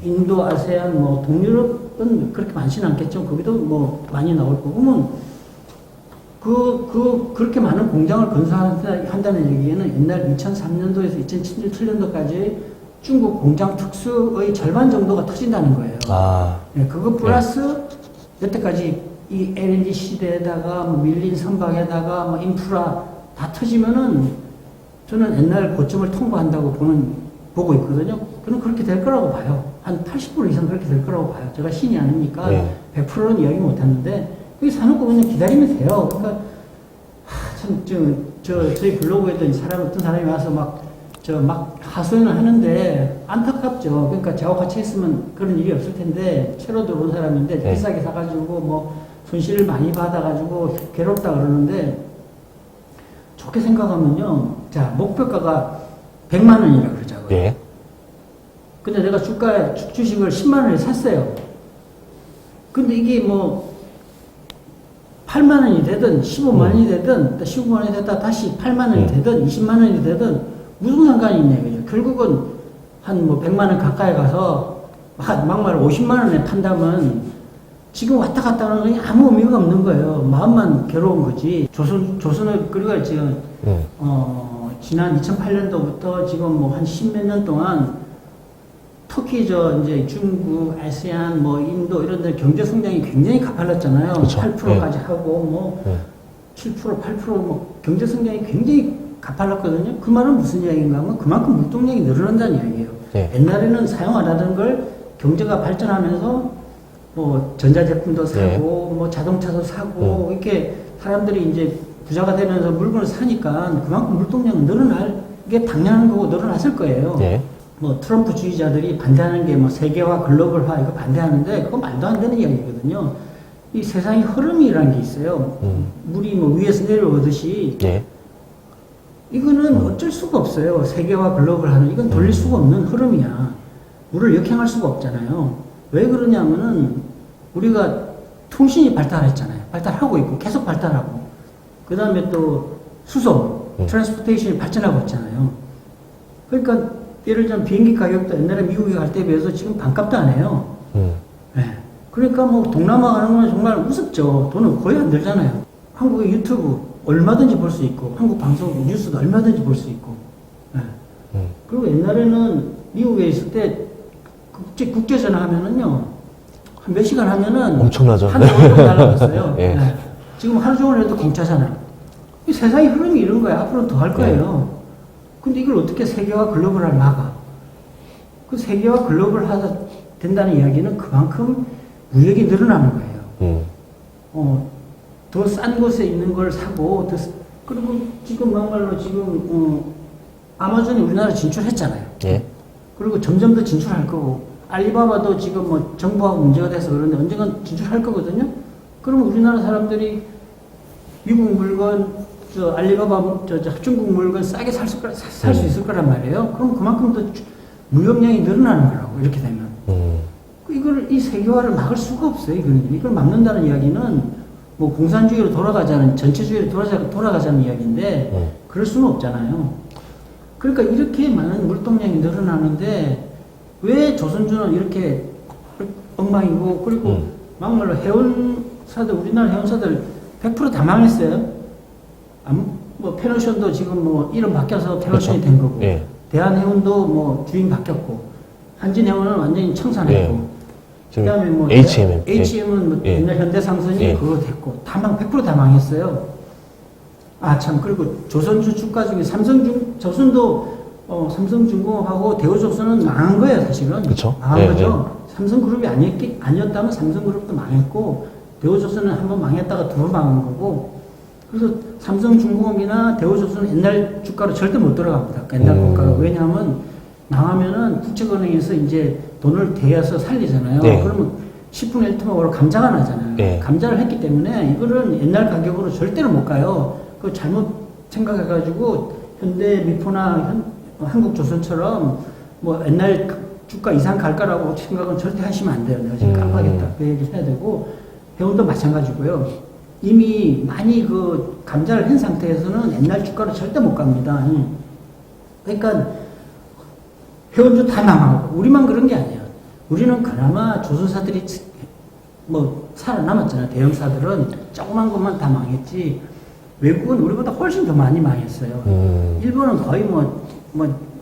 인도, 아세안, 뭐 동유럽은 그렇게 많지는 않겠죠. 거기도 뭐 많이 나올 거고. 그러면 그렇게 많은 공장을 건설한다는 얘기에는 옛날 2003년도에서 2007년도까지 중국 공장 특수의 절반 정도가 터진다는 거예요. 아. 네, 그거 플러스 여태까지 이 LNG 시대에다가 뭐 밀린 선박에다가 뭐 인프라 다 터지면은 저는 옛날 고점을 통과한다고 보고 있거든요. 저는 그렇게 될 거라고 봐요. 한 80% 이상 그렇게 될 거라고 봐요. 제가 신이 아니니까 100%는 이야기 못 하는데 여기 사놓고 그냥 기다리면 돼요. 그러니까 저희 블로그에도 어떤 사람이 와서 막 하소연을 하는데 안타깝죠. 그러니까 저하고 같이 했으면 그런 일이 없을 텐데 새로 들어온 사람인데 비싸게 사가지고 뭐 손실을 많이 받아가지고 괴롭다 그러는데 좋게 생각하면요. 자, 목표가가 100만 원이라 그러자고요. 예. 근데 내가 주식을 10만 원에 샀어요. 근데 이게 뭐 8만 원이 되든 15만 원이 되든 15만 원이 되다 다시 8만 원이 되든 20만 원이 되든 무슨 상관이 있냐 그죠. 결국은 한 뭐 100만 원 가까이 가서 막말 50만 원에 판다면 지금 왔다 갔다 하는 건 아무 의미가 없는 거예요. 마음만 괴로운 거지. 조선을 그리고 지금 지난 2008년도부터 지금 뭐 한 10몇 년 동안 특히 이제 중국, 아세안, 뭐 인도 이런 데 경제 성장이 굉장히 가팔랐잖아요. 그쵸. 8%까지 하고 뭐 7%, 8% 뭐 경제 성장이 굉장히 가팔랐거든요. 그 말은 무슨 이야기인가 하면 그만큼 물동량이 늘어난다는 이야기예요. 옛날에는 사용 안 하던 걸 경제가 발전하면서 뭐 전자제품도 사고 뭐 자동차도 사고 이렇게 사람들이 이제 부자가 되면서 물건을 사니까 그만큼 물동량은 늘어날 게 당연한 거고 늘어났을 거예요. 뭐 트럼프 주의자들이 반대하는 게 뭐 세계화, 글로벌화 이거 반대하는데 그건 말도 안 되는 이야기거든요. 이 세상의 흐름이라는 게 있어요. 물이 뭐 위에서 내려오듯이 이거는 어쩔 수가 없어요. 세계화, 글로벌화는 이건 돌릴 수가 없는 흐름이야. 물을 역행할 수가 없잖아요. 왜 그러냐면은 우리가 통신이 발달했잖아요. 발달하고 있고 계속 발달하고 그 다음에 또 수소, 트랜스포테이션이 발전하고 있잖아요. 그러니까 예를 들면 비행기 가격도 옛날에 미국에 갈 때에 비해서 지금 반값도 안 해요. 네. 그러니까 뭐 동남아 가는 건 정말 우습죠. 돈은 거의 안 들잖아요. 한국의 유튜브 얼마든지 볼 수 있고 한국 방송 뉴스도 얼마든지 볼 수 있고. 네. 그리고 옛날에는 미국에 있을 때 국제전화 하면은요, 한 몇 시간 하면은 엄청나죠. 하루 종일 날라갔어요. 네. 지금 하루 종일 해도 공짜잖아요. 이 세상의 흐름이 이런 거야. 앞으로 더 할 거예요. 근데 이걸 어떻게 세계화 글로벌을 막아? 그 세계화 글로벌 하다 된다는 이야기는 그만큼 무역이 늘어나는 거예요. 더 싼 곳에 있는 걸 사고, 그리고 지금 막말로 지금, 아마존이 우리나라 진출했잖아요. 예. 그리고 점점 더 진출할 거고, 알리바바도 지금 뭐 정부하고 문제가 돼서 그런데 언젠간 진출할 거거든요? 그러면 우리나라 사람들이 미국 물건, 알리바바, 중국 물건 싸게 살 수 있을 거란 말이에요. 그럼 그만큼 더 무역량이 늘어나는 거라고, 이렇게 되면. 이 세계화를 막을 수가 없어요, 이걸 막는다는 이야기는 뭐 공산주의로 돌아가자는, 전체주의로 돌아가자는 이야기인데, 그럴 수는 없잖아요. 그러니까 이렇게 많은 물동량이 늘어나는데, 왜 조선주는 이렇게 엉망이고, 그리고 막말로 해운사들, 우리나라 해운사들 100% 다 망했어요. 뭐, 페노션도 지금 뭐, 이름 바뀌어서 페노션이 된 거고, 예. 대한해운도 뭐, 주인 바뀌었고, 한진해운은 완전히 청산했고, 그다음에 뭐 HM은 뭐 옛날 현대상선이 그거 됐고, 100% 다 망했어요. 아, 참, 그리고 조선주 주가 중에 조선도 삼성중공업하고 대우조선은 망한 거예요, 사실은. 그쵸? 망한 거죠. 삼성그룹이 아니었다면 삼성그룹도 망했고, 대우조선은 한 번 망했다가 두 번 망한 거고, 그래서 삼성중공업이나 대우조선은 옛날 주가로 절대 못 들어갑니다. 옛날 주가로. 왜냐하면 망하면은 국책은행에서 이제 돈을 대여서 살리잖아요. 네. 그러면 10분의 1토막으로 감자가 나잖아요. 네. 감자를 했기 때문에 이거는 옛날 가격으로 절대로 못 가요. 그거 잘못 생각해가지고 현대미포나 한국조선처럼 뭐 옛날 주가 이상 갈 거라고 생각은 절대 하시면 안 돼요. 내가 지금 깜빡했다. 그 얘기를 해야 되고, 해운도 마찬가지고요. 이미 많이 그 감자를 한 상태에서는 옛날 주가로 절대 못 갑니다. 그러니까 해운도 다 망하고, 우리만 그런 게 아니에요. 우리는 그나마 조선사들이 뭐 살아남았잖아요. 대형사들은 조그만 것만 다 망했지, 외국은 우리보다 훨씬 더 많이 망했어요. 일본은 거의 뭐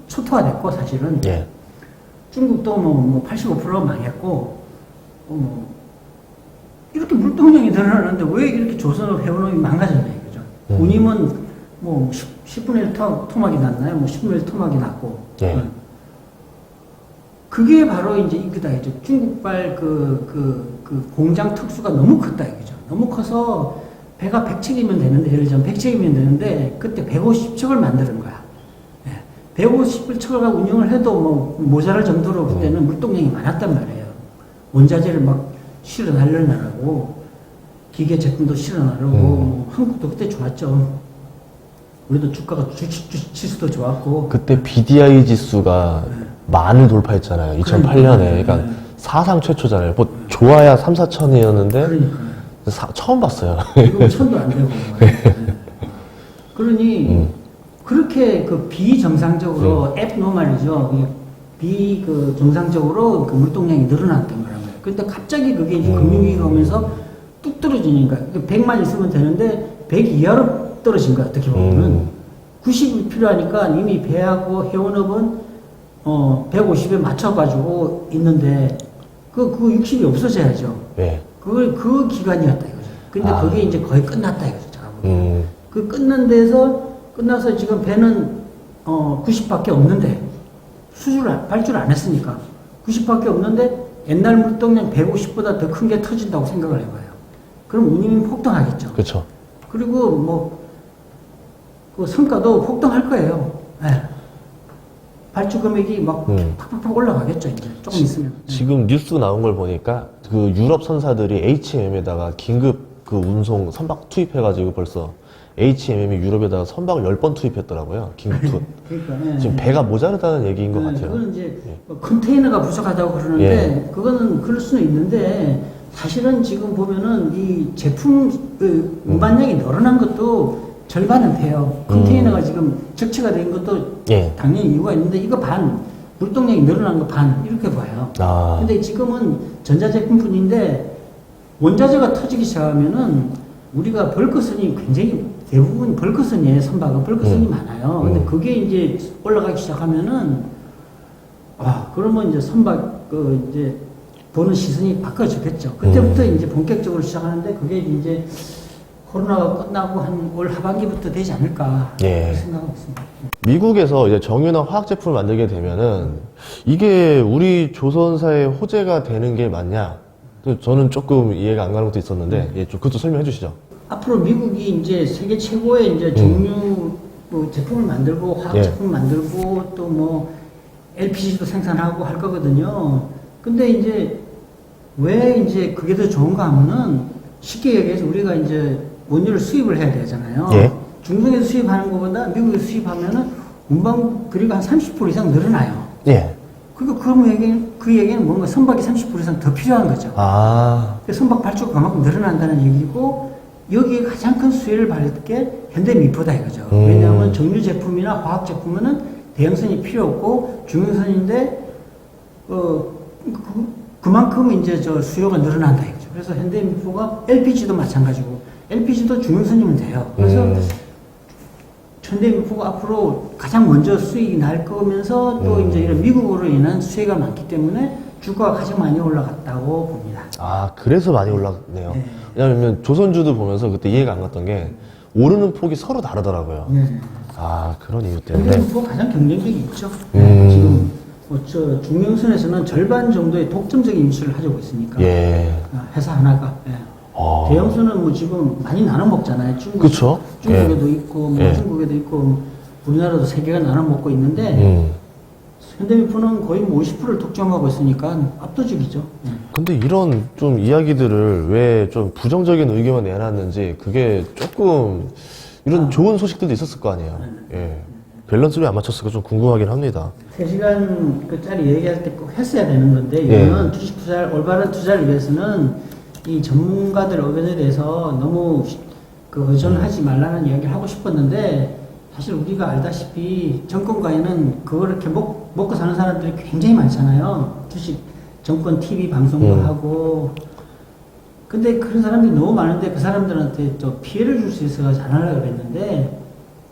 초토화됐고, 사실은. 예. 중국도 뭐 85% 망했고, 이렇게 물동량이 늘어나는데 왜 이렇게 조선업 해운업이 망가졌나요, 그죠? 운임은 뭐 10분의 1 토막이 났나요? 뭐 10분의 1 토막이 났고. 예. 그게 바로 이제 이거다, 이죠. 중국발 그 공장 특수가 너무 컸다, 이거죠. 너무 커서 배가 100척이면 되는데, 예를 들면 100척이면 되는데, 그때 150척을 만드는 거야. 150척을 운영을 해도 뭐 모자랄 정도로 그때는 물동량이 많았단 말이에요. 원자재를 막 실어 날려나라고, 기계 제품도 실어 나르고, 한국도 그때 좋았죠. 우리도 주가가 지수도 좋았고. 그때 BDI 지수가 만을 돌파했잖아요. 2008년에. 그러니까 사상 최초잖아요. 뭐 좋아야 3, 4천이었는데 그러니까요. 처음 봤어요. 이거 천도 안 되고. 그러니 그렇게 그 비정상적으로 앱노말이죠. 그 정상적으로 그 물동량이 늘어났던 거란 말이에요. 그런데 갑자기 그게 이제 금융위기가 오면서 뚝 떨어지니까 100만 있으면 되는데 100 이하로 떨어진 거야, 어떻게 보면은. 90이 필요하니까 이미 배하고 해운업은 150에 맞춰가지고 있는데 그 60이 없어져야죠. 예. 그 기간이었다 이거죠. 근데 그게 이제 거의 끝났다 이거죠. 제가 보기에는. 그 끝나서 지금 배는 90밖에 없는데 발주를 안 했으니까 90밖에 없는데 옛날 물동량 150보다 더 큰 게 터진다고 생각을 해봐요. 그럼 운임이 폭등하겠죠. 그렇죠. 그리고 뭐 그 성과도 폭등할 거예요. 네. 발주 금액이 막 팍팍팍 올라가겠죠. 이제 조금 있으면. 지금 뉴스 나온 걸 보니까 그 유럽 선사들이 HMM에다가 긴급 그 운송 선박 투입해가지고 벌써 HMM이 유럽에다가 선박을 10번 투입했더라고요. 긴급 투입. 그러니까, 지금 배가 모자르다는 얘기인 것 같아요. 그건 이제 뭐 컨테이너가 부족하다고 그러는데 그거는 그럴 수는 있는데 사실은 지금 보면은 이 제품 그 운반량이 늘어난 것도 절반은 돼요. 컨테이너가 지금 적체가 된 것도 당연히 이유가 있는데 이거 반, 물동량이 늘어난 거 반 이렇게 봐요. 근데 지금은 전자제품뿐인데 원자재가 터지기 시작하면은 우리가 벌크선이 굉장히 대부분 벌크선이에요. 선박은 벌크선이 많아요. 근데 그게 이제 올라가기 시작하면은 그러면 이제 선박 이제 보는 시선이 바꿔지겠죠. 그때부터 이제 본격적으로 시작하는데 그게 이제 코로나가 끝나고 한 올 하반기부터 되지 않을까 예. 생각하고 있습니다. 미국에서 이제 정유나 화학 제품을 만들게 되면은 이게 우리 조선사의 호재가 되는 게 맞냐? 저는 조금 이해가 안 가는 것도 있었는데, 예, 좀 그것도 설명해 주시죠. 앞으로 미국이 이제 세계 최고의 이제 종류 뭐 제품을 만들고 화학 예. 제품 만들고 또 뭐 LPG도 생산하고 할 거거든요. 근데 이제 왜 이제 그게 더 좋은가 하면은 쉽게 얘기해서 우리가 이제 원료를 수입을 해야 되잖아요. 예. 중동에서 수입하는 것보다 미국에서 수입하면은 운반 거리가 한 30% 이상 늘어나요. 예. 그러니까 그 얘기는 뭔가 선박이 30% 이상 더 필요한 거죠. 아, 선박 발주가 그만큼 늘어난다는 얘기고 여기에 가장 큰 수혜를 받을 게 현대미포다 이거죠. 왜냐하면 정유 제품이나 화학 제품은 대형선이 필요 없고 중형선인데 그만큼 이제 저 수요가 늘어난다 이거죠. 그래서 현대미포가 LPG도 마찬가지고 LPG도 중형선이면 돼요. 그래서 현대미포가 앞으로 가장 먼저 수익이 날 거면서 또 이제 이런 미국으로 인한 수혜가 많기 때문에 주가가 가장 많이 올라갔다고 봅니다. 아, 그래서 많이 올랐네요. 네. 왜냐면 조선주도 보면서 그때 이해가 안 갔던 게 오르는 폭이 서로 다르더라고요. 네. 아, 그런 이유 때문에. 현대미포가 가장 경쟁력이 있죠. 지금 저 중형선에서는 절반 정도의 독점적인 위치를 가지고 있으니까 예. 회사 하나가. 예. 아. 대형선은 뭐 지금 많이 나눠 먹잖아요. 그쵸? 중국에도 예. 있고 뭐 예. 중국에도 있고 우리나라도 세 개가 나눠 먹고 있는데 현대미포는 거의 뭐 50%를 독점하고 있으니까 압도적이죠. 근데 이런 좀 이야기들을 왜 좀 부정적인 의견만 내놨는지 그게 조금 이런 좋은 소식들도 있었을 거 아니에요. 예. 밸런스를 안 맞췄을까 좀 궁금하긴 합니다. 3시간 그짜리 얘기할 때 꼭 했어야 되는 건데 예. 이거는 주식 투자, 올바른 투자를 위해서는 이 전문가들 의견에 대해서 너무 그 의존하지 말라는 이야기를 하고 싶었는데 사실 우리가 알다시피 정권가에는 그렇게 먹고 사는 사람들이 굉장히 많잖아요. 주식 정권 TV 방송도 하고. 근데 그런 사람들이 너무 많은데 그 사람들한테 또 피해를 줄 수 있어서 안 하려고 그랬는데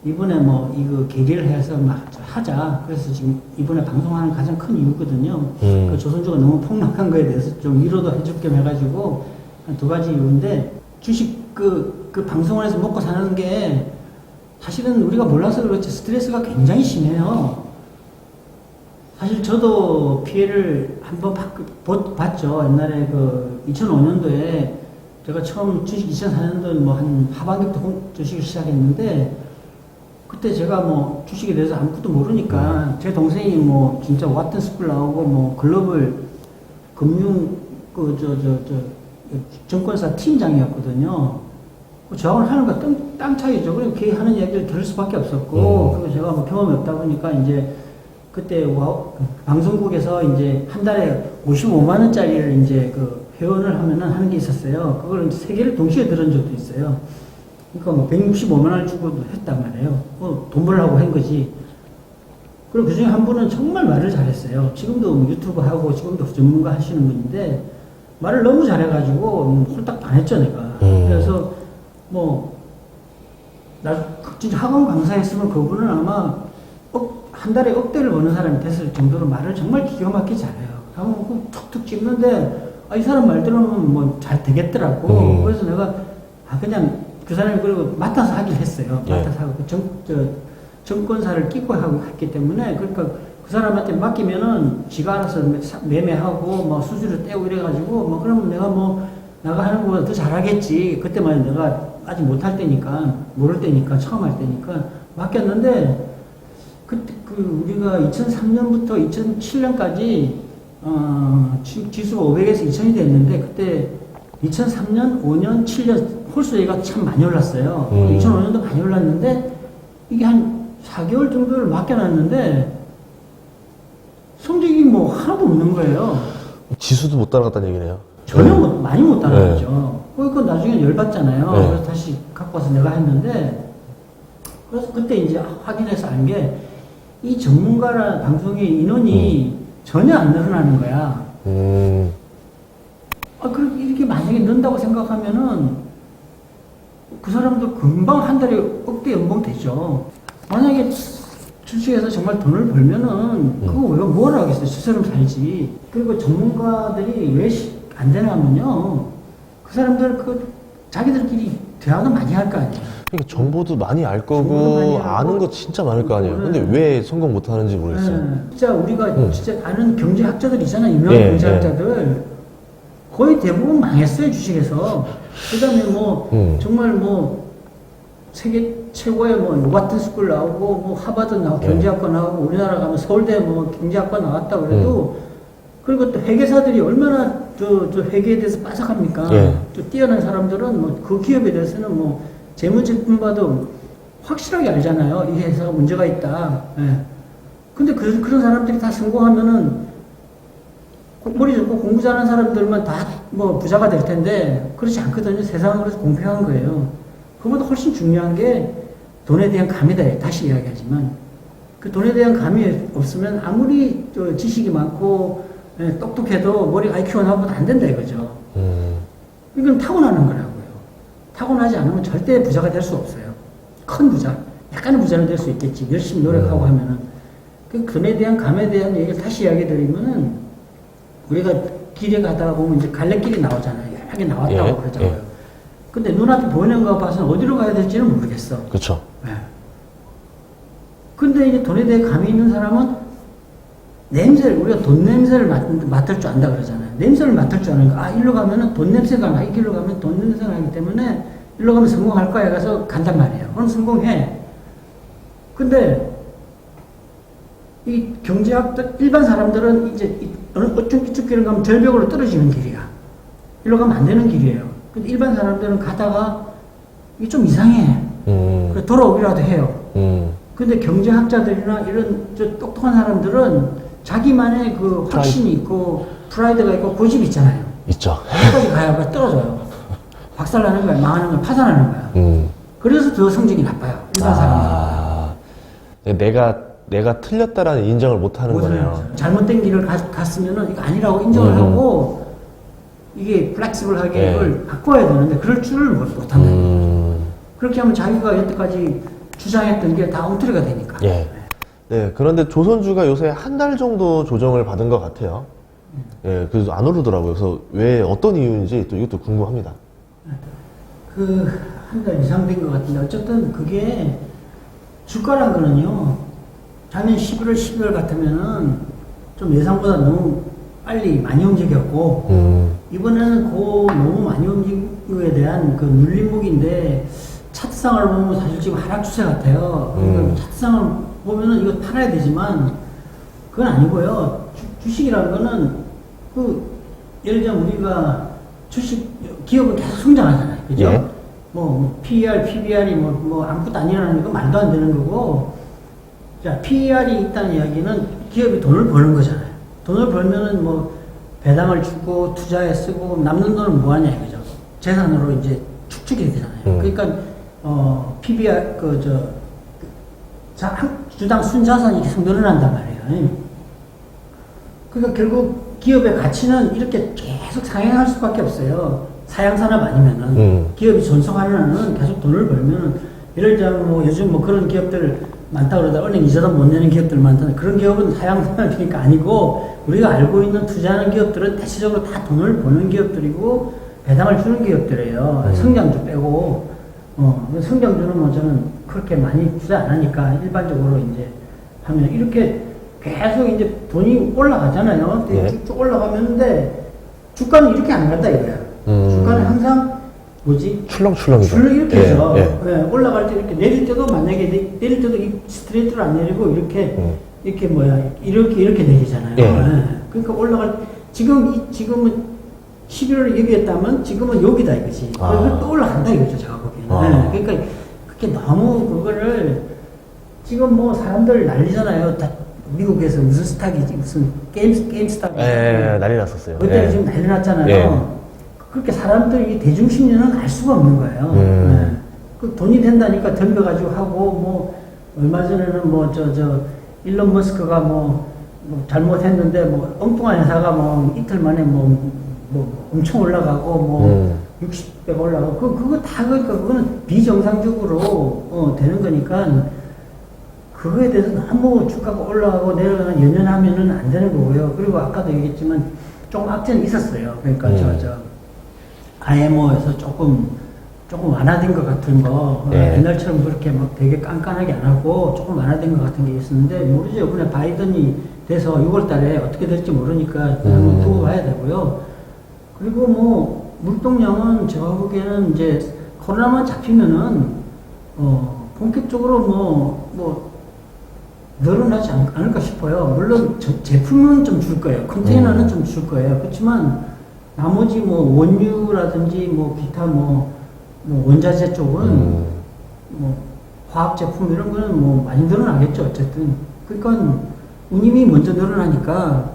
이번에 뭐 이거 계기를 해서 막 하자. 그래서 지금 이번에 방송하는 가장 큰 이유거든요. 그 조선주가 너무 폭락한 거에 대해서 좀 위로도 해줄 겸 해가지고 한 2가지 이유인데 주식 그 방송을 해서 먹고 사는 게 사실은 우리가 몰라서 그렇지 스트레스가 굉장히 심해요. 사실 저도 피해를 한번 봤죠. 옛날에 그 2005년도에 제가 처음 주식 2004년도 뭐 한 하반기부터 주식을 시작했는데 그때 제가 뭐 주식에 대해서 아무것도 모르니까 제 동생이 뭐 진짜 왓튼 스쿨 나오고 뭐 글로벌 금융 증권사 팀장이었거든요. 저하고는 하는 거 땅 차이죠. 그럼 걔 하는 이야기를 들을 수밖에 없었고, 그리고 제가 뭐 경험이 없다 보니까 이제 그때 방송국에서 이제 한 달에 55만원짜리를 이제 그 회원을 하면은 하는 게 있었어요. 그걸 3개를 동시에 들은 적도 있어요. 그러니까 뭐 165만원을 주고 했단 말이에요. 돈 벌려고 한 거지. 그리고 그 중에 한 분은 정말 말을 잘했어요. 지금도 유튜브 하고 지금도 전문가 하시는 분인데 말을 너무 잘해가지고 홀딱 반했죠, 내가. 그래서 뭐, 진짜 학원 강사였으면 그분은 아마 한 달에 억대를 버는 사람이 됐을 정도로 말을 정말 기가 막히게 잘해요. 한번 툭툭 찍는데, 이 사람 말 들으면 뭐 잘 되겠더라고. 그래서 내가, 그냥 그 사람이 그리고 맡아서 하긴 했어요. 맡아서 하고, 정권사를 끼고 하고 했기 때문에, 그러니까 그 사람한테 맡기면은 지가 알아서 매매하고, 뭐 수수료 떼고 이래가지고, 뭐 그러면 내가 뭐, 나가 하는 것보다 더 잘하겠지. 그때만 내가 아직 못할 때니까, 모를 때니까, 처음 할 때니까 맡겼는데, 그때 우리가 2003년부터 2007년까지, 지수가 500에서 2000이 됐는데, 그때 2003년, 5년, 7년 홀수가 참 많이 올랐어요. 2005년도 많이 올랐는데, 이게 한 4개월 정도를 맡겨놨는데, 성적이 뭐 하나도 없는 거예요. 지수도 못 따라갔다는 얘기네요. 전혀 많이 못 따라가죠. 그러니까 나중에 열받잖아요. 그래서 다시 갖고 와서 내가 했는데, 그래서 그때 이제 확인해서 알 게, 이 전문가라는 방송의 인원이 전혀 안 늘어나는 거야. 그렇게 이렇게 만약에 는다고 생각하면은, 그 사람도 금방 한 달에 억대 연봉 되죠. 만약에 주식에서 정말 돈을 벌면은, 그거 왜 뭘 하겠어요? 스스로 살지. 그리고 전문가들이 왜 안 되냐면요. 그 사람들 자기들끼리 대화도 많이 할 거 아니에요. 그러니까 정보도 많이 알 정보도 많이 거고 알고. 아는 거 진짜 많을 거 아니에요. 근데 네. 왜 성공 못 하는지 모르겠어요. 네. 진짜 우리가 진짜 아는 경제학자들 있잖아요. 유명한 예, 경제학자들. 거의 대부분 망했어요, 주식에서. 그 다음에 뭐, 정말 뭐, 세계 최고의 뭐, 로바트 스쿨 나오고, 뭐, 하버드 나오고, 경제학과 나오고, 우리나라 가면 서울대 뭐, 경제학과 나왔다 그래도, 그리고 또 회계사들이 얼마나 저 회계에 대해서 빠삭합니까? 예. 또 뛰어난 사람들은 뭐, 그 기업에 대해서는 뭐, 재무제품 봐도 확실하게 알잖아요. 이 회사가 문제가 있다. 예. 근데 그런 사람들이 다 성공하면은, 머리 좋고 공부 잘하는 사람들만 다 뭐 부자가 될 텐데 그렇지 않거든요. 세상은 그래서 공평한 거예요. 그보다 훨씬 중요한 게 돈에 대한 감이다. 다시 이야기하지만 그 돈에 대한 감이 없으면 아무리 지식이 많고 똑똑해도 머리 IQ가 나보다 안 된다 이거죠. 이건 타고나는 거라고요. 타고나지 않으면 절대 부자가 될 수 없어요. 큰 부자, 약간의 부자는 될 수 있겠지. 열심히 노력하고 하면은. 그 돈에 대한 감에 대한 얘기를 다시 이야기 드리면은 우리가 길에 가다가 보면 이제 갈래길이 나오잖아요. 여러 개 나왔다고 예, 그러잖아요. 예. 근데 눈앞에 보이는 거 봐서는 어디로 가야 될지는 모르겠어. 그렇죠. 예. 근데 이제 돈에 대해 감이 있는 사람은 냄새를, 우리가 돈 냄새를 맡을 줄 안다 그러잖아요. 냄새를 맡을 줄 아는 거. 아, 일로 가면은 돈 냄새가 나. 이 길로 가면 돈 냄새가 나기 때문에 일로 가면 성공할 거야. 가서 간단 말이에요. 그럼 성공해. 근데 이 경제학들, 일반 사람들은 이제 어느 이쪽 길을 가면 절벽으로 떨어지는 길이야. 일로 가면 안 되는 길이에요. 근데 일반 사람들은 가다가 이게 좀 이상해. 그래서 돌아오기라도 해요. 근데 경제학자들이나 이런 똑똑한 사람들은 자기만의 그 확신이 있고 프라이드가 있고 고집이 있잖아요. 있죠. 끝까지 가야 떨어져요. 박살나는 거야, 망하는 거야, 파산하는 거야. 그래서 더 성적이 나빠요. 일반 사람들은. 내가 틀렸다라는 인정을 못 하는 거네요. 잘못된 길을 갔으면은 이거 아니라고 인정을 하고 이게 플렉시블하게 이걸 바꿔야 되는데 그럴 줄을 못하면 그렇게 하면 자기가 여태까지 주장했던 게 다 엉터리가 되니까. 예. 네, 그런데 조선주가 요새 한 달 정도 조정을 받은 것 같아요. 예, 그래서 안 오르더라고요. 그래서 왜 어떤 이유인지 또 이것도 궁금합니다. 한 달 이상 된 것 같은데 어쨌든 그게 주가란 거는요. 작년 11월, 12월 같으면은 좀 예상보다 너무 빨리 많이 움직였고, 이번에는 너무 많이 움직인 거에 대한 그 눌림목인데, 차트상을 보면 사실 지금 하락 추세 같아요. 그러니까 차트상을 보면은 이거 팔아야 되지만, 그건 아니고요. 주식이라는 거는, 예를 들면 우리가 기업은 계속 성장하잖아요. 그죠? 예. PER, PBR이 아무것도 아니라는 거 말도 안 되는 거고, 자, PER이 있다는 이야기는 기업이 돈을 버는 거잖아요. 돈을 벌면은 배당을 주고 투자에 쓰고 남는 돈은 뭐 하냐 이거죠. 재산으로 이제 축적이 되잖아요. 그러니까, PBR, 주당 순자산이 계속 늘어난단 말이에요. 그러니까 결국 기업의 가치는 이렇게 계속 상향할 수밖에 없어요. 사양산업 아니면은. 기업이 존속하는 한은 계속 돈을 벌면은, 예를 들면 요즘 그런 기업들 많다 그러다 은행 이자도 못 내는 기업들 많다. 그런 기업은 사양산업이니까 아니고 우리가 알고 있는 투자하는 기업들은 대체적으로 다 돈을 버는 기업들이고 배당을 주는 기업들이에요. 성장주 빼고 성장주는 저는 그렇게 많이 투자 안 하니까 일반적으로 이제 하면 이렇게 계속 이제 돈이 올라가잖아요. 예. 쭉쭉 올라가는데 주가는 이렇게 안 간다 이거야. 주가는 항상 출렁출렁이죠. 이렇게 해서 예. 올라갈 때 이렇게 내릴 때도 만약에 내릴 때도 이 스트레이트로 안 내리고 이렇게 이렇게 내리잖아요. 예. 그러니까 올라갈 지금은 11월에 여기였다면 지금은 여기다 이거지. 그래서 또 올라간다 이거죠 제가 보기에는. 그러니까 그게 너무 그거를 지금 사람들 난리잖아요. 다 미국에서 무슨 스탁이지 무슨 게임스탁. 예, 난리 났었어요. 그때 예. 지금 난리 났잖아요. 예. 그렇게 사람들이 대중 심리는 알 수가 없는 거예요. 네. 그 돈이 된다니까 덤벼가지고 하고 얼마 전에는 일론 머스크가 잘못했는데 엉뚱한 회사가 이틀 만에 엄청 올라가고 60배가 올라가고 그거 다 그러니까 그거는 비정상적으로 되는 거니까 그거에 대해서 너무 주가가 올라가고 내려가는 연연하면은 안 되는 거고요. 그리고 아까도 얘기했지만 조금 악재는 있었어요. 그러니까 IMO에서 조금 조금 완화된 것 같은 거 예. 옛날처럼 그렇게 막 되게 깐깐하게 안 하고 조금 완화된 것 같은 게 있었는데 모르죠. 이번에 바이든이 돼서 6월 달에 어떻게 될지 모르니까 한번 두고 봐야 되고요. 그리고 뭐 물동량은 제가 보기에는 이제 코로나만 잡히면은 본격적으로 뭐 늘어나지 않을까 싶어요. 물론 제품은 좀 줄 거예요. 컨테이너는 좀 줄 거예요. 그렇지만 나머지 뭐 원유라든지 뭐 기타 뭐 원자재 쪽은 뭐 화학 제품 이런 거는 뭐 많이 늘어나겠죠. 어쨌든 그러니까 운임이 먼저 늘어나니까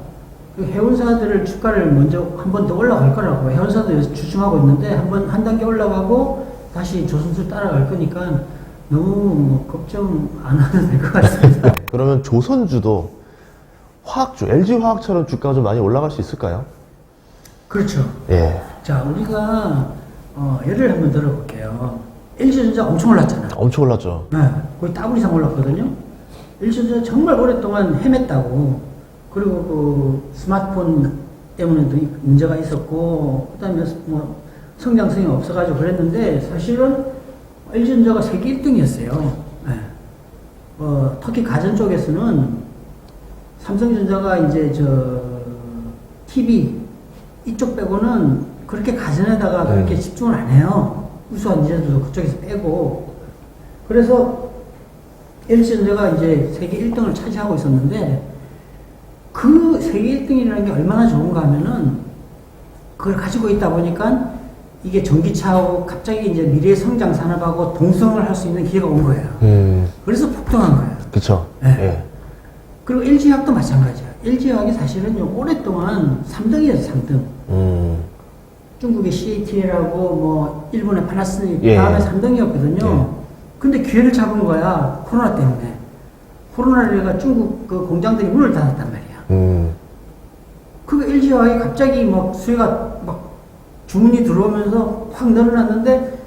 그 해운사들 주가를 먼저 한 번 더 올라갈 거라고. 해운사도 주춤하고 있는데 한 단계 올라가고 다시 조선주 따라갈 거니까 너무 뭐 걱정 안 해도 될 것 같습니다. 그러면 조선주도 화학주, LG화학처럼 주가가 좀 많이 올라갈 수 있을까요? 그렇죠. 예. 자, 우리가 예를 한번 들어볼게요. LG전자 엄청 올랐잖아요. 엄청 올랐죠. 네, 거의 더블 이상 올랐거든요. LG전자 정말 오랫동안 헤맸다고. 그리고 그 스마트폰 때문에도 문제가 있었고, 그 다음에 뭐 성장성이 없어가지고 그랬는데, 사실은 LG전자가 세계 1등이었어요. 네. 특히 가전 쪽에서는 삼성전자가 이제 TV 이쪽 빼고는 그렇게 가전에다가 그렇게 집중을 안 해요. 우수한 인재도 그쪽에서 빼고. 그래서 LG전자가 이제 세계 1등을 차지하고 있었는데, 그 세계 1등이라는 게 얼마나 좋은가 하면은, 그걸 가지고 있다 보니까 이게 전기차하고 갑자기 이제 미래 성장 산업하고 동성을 할 수 있는 기회가 온 거예요. 그래서 폭등한 거예요. 그쵸. 네. 예. 그리고 LG화학도 마찬가지야. LG화학이 사실은 오랫동안 3등이었어요, 3등. 중국의 CATL하고 뭐 일본의 파나소닉 예. 다음에 3등이었거든요. 예. 근데 기회를 잡은 거야. 코로나 때문에. 코로나가 중국 그 공장들이 문을 닫았단 말이야. 그 LG화학이 갑자기 막 수요가 막 주문이 들어오면서 확 늘어났는데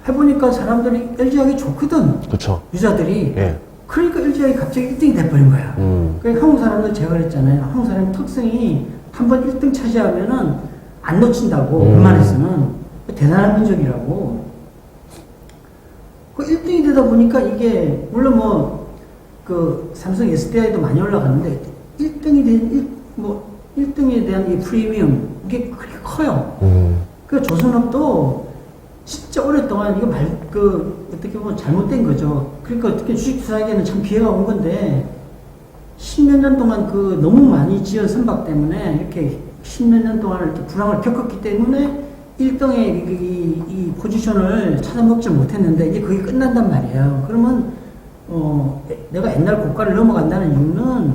해보니까 사람들이 LG화학이 좋거든. 그쵸. 유저들이. 예. 그러니까 LG화학이 갑자기 1등이 돼버린 거야. 그러니까 한국 사람들 제가 그랬잖아요. 한국 사람 특성이 한번 1등 차지하면은 안 놓친다고, 웬만해서는. 대단한 민족이라고. 그 1등이 되다 보니까 이게, 물론 그 삼성 SDI도 많이 올라갔는데, 1등에 대한 이 프리미엄, 이게 그렇게 커요. 그 조선업도 진짜 오랫동안 이거 어떻게 보면 잘못된 거죠. 그러니까 어떻게 주식 투자하기에는 참 기회가 온 건데, 10몇 년 동안 그 너무 많이 지은 선박 때문에 이렇게 10몇 년 동안 이렇게 불황을 겪었기 때문에 1등의 이 포지션을 찾아먹지 못했는데 이제 그게 끝난단 말이에요. 그러면 내가 옛날 고가를 넘어간다는 이유는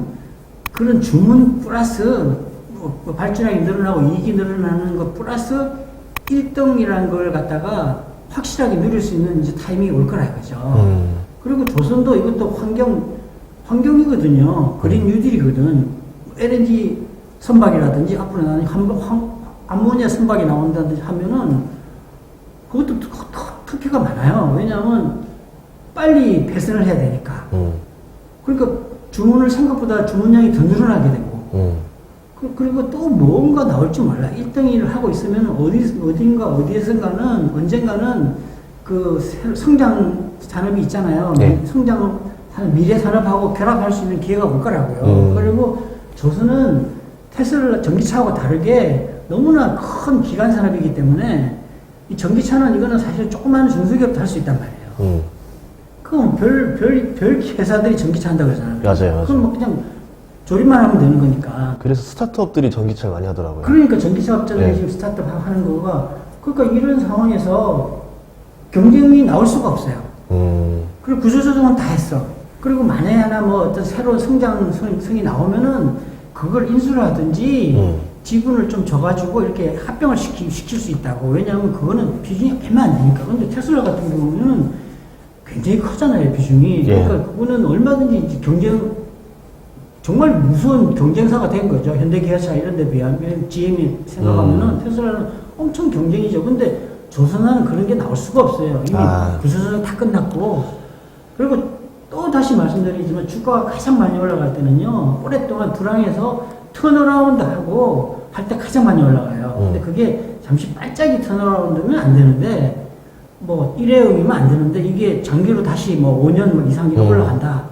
그런 주문 플러스 발전량이 늘어나고 이익이 늘어나는 것 플러스 1등이라는 걸 갖다가 확실하게 누릴 수 있는 이제 타이밍이 올 거라 이거죠. 그리고 조선도 이것도 환경이거든요. 그린 뉴딜이거든. LNG 선박이라든지 앞으로 나는 암모니아 선박이 나온다든지 하면은 그것도 특혜가 많아요. 왜냐하면 빨리 배선을 해야 되니까. 그러니까 주문을 생각보다 주문량이 더 늘어나게 되고. 그리고 또 뭔가 나올지 몰라. 1등을 하고 있으면 어디에선가는 언젠가는 그 성장 산업이 있잖아요. 네. 성장 미래 산업하고 결합할 수 있는 기회가 올 거라고요. 그리고 조선은 테슬라 전기차하고 다르게 너무나 큰 기간 산업이기 때문에 이 전기차는 이거는 사실 조그마한 중소기업도 할 수 있단 말이에요. 그럼 별 회사들이 전기차 한다고 그러잖아요. 맞아요. 그럼 뭐 그냥 조립만 하면 되는 거니까. 그래서 스타트업들이 전기차를 많이 하더라고요. 그러니까 전기차 업자들이 네. 지금 스타트업 하는 거가, 그러니까 이런 상황에서 경쟁이 나올 수가 없어요. 그리고 구조조정은 다 했어. 그리고 만약에 하나 어떤 새로운 성장성이 나오면은 그걸 인수를 하든지 지분을 좀 줘가지고 이렇게 합병을 시킬 수 있다고. 왜냐하면 그거는 비중이 얼마 안 되니까. 근데 테슬라 같은 경우는 굉장히 크잖아요, 비중이. 예. 그러니까 그거는 얼마든지 정말 무서운 경쟁사가 된 거죠. 현대기아차 이런 데 비하면, GM이 생각하면은 테슬라는 엄청 경쟁이죠. 근데 조선은 그런 게 나올 수가 없어요. 이미 구조조정 다 끝났고. 그리고 또 다시 말씀드리지만 주가가 가장 많이 올라갈 때는요, 오랫동안 불황해서 턴어라운드 하고 할 때 가장 많이 올라가요. 근데 그게 잠시 반짝이 턴어라운드면 안 되는데, 뭐 일회용이면 안 되는데 이게 장기로 다시 뭐 5년 뭐 이상 이렇게 올라간다.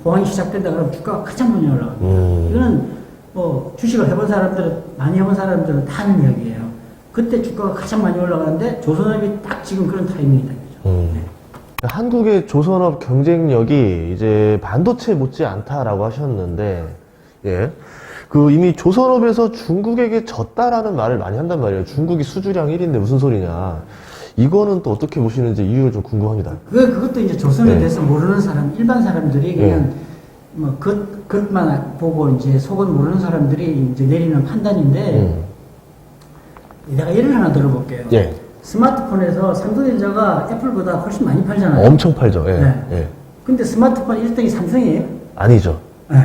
호황이 시작된다 그러면 주가가 가장 많이 올라갑니다. 이거는 뭐 주식을 해본 사람들은 많이 해본 사람들은 다 아는 이야기예요. 그때 주가가 가장 많이 올라가는데 조선업이 딱 지금 그런 타이밍이다 이거죠. 네. 한국의 조선업 경쟁력이 이제 반도체 못지 않다라고 하셨는데, 예. 그 이미 조선업에서 중국에게 졌다라는 말을 많이 한단 말이에요. 중국이 수주량 1위인데 무슨 소리냐. 이거는 또 어떻게 보시는지 이유가 좀 궁금합니다. 그것도 이제 조선에 네. 대해서 모르는 사람, 일반 사람들이 그냥 네. 뭐 겉만 보고 이제 속은 모르는 사람들이 이제 내리는 판단인데, 내가 예를 하나 들어볼게요. 예. 스마트폰에서 삼성전자가 애플보다 훨씬 많이 팔잖아요. 엄청 팔죠. 예. 네. 예. 근데 스마트폰 1등이 삼성이에요? 아니죠. 네.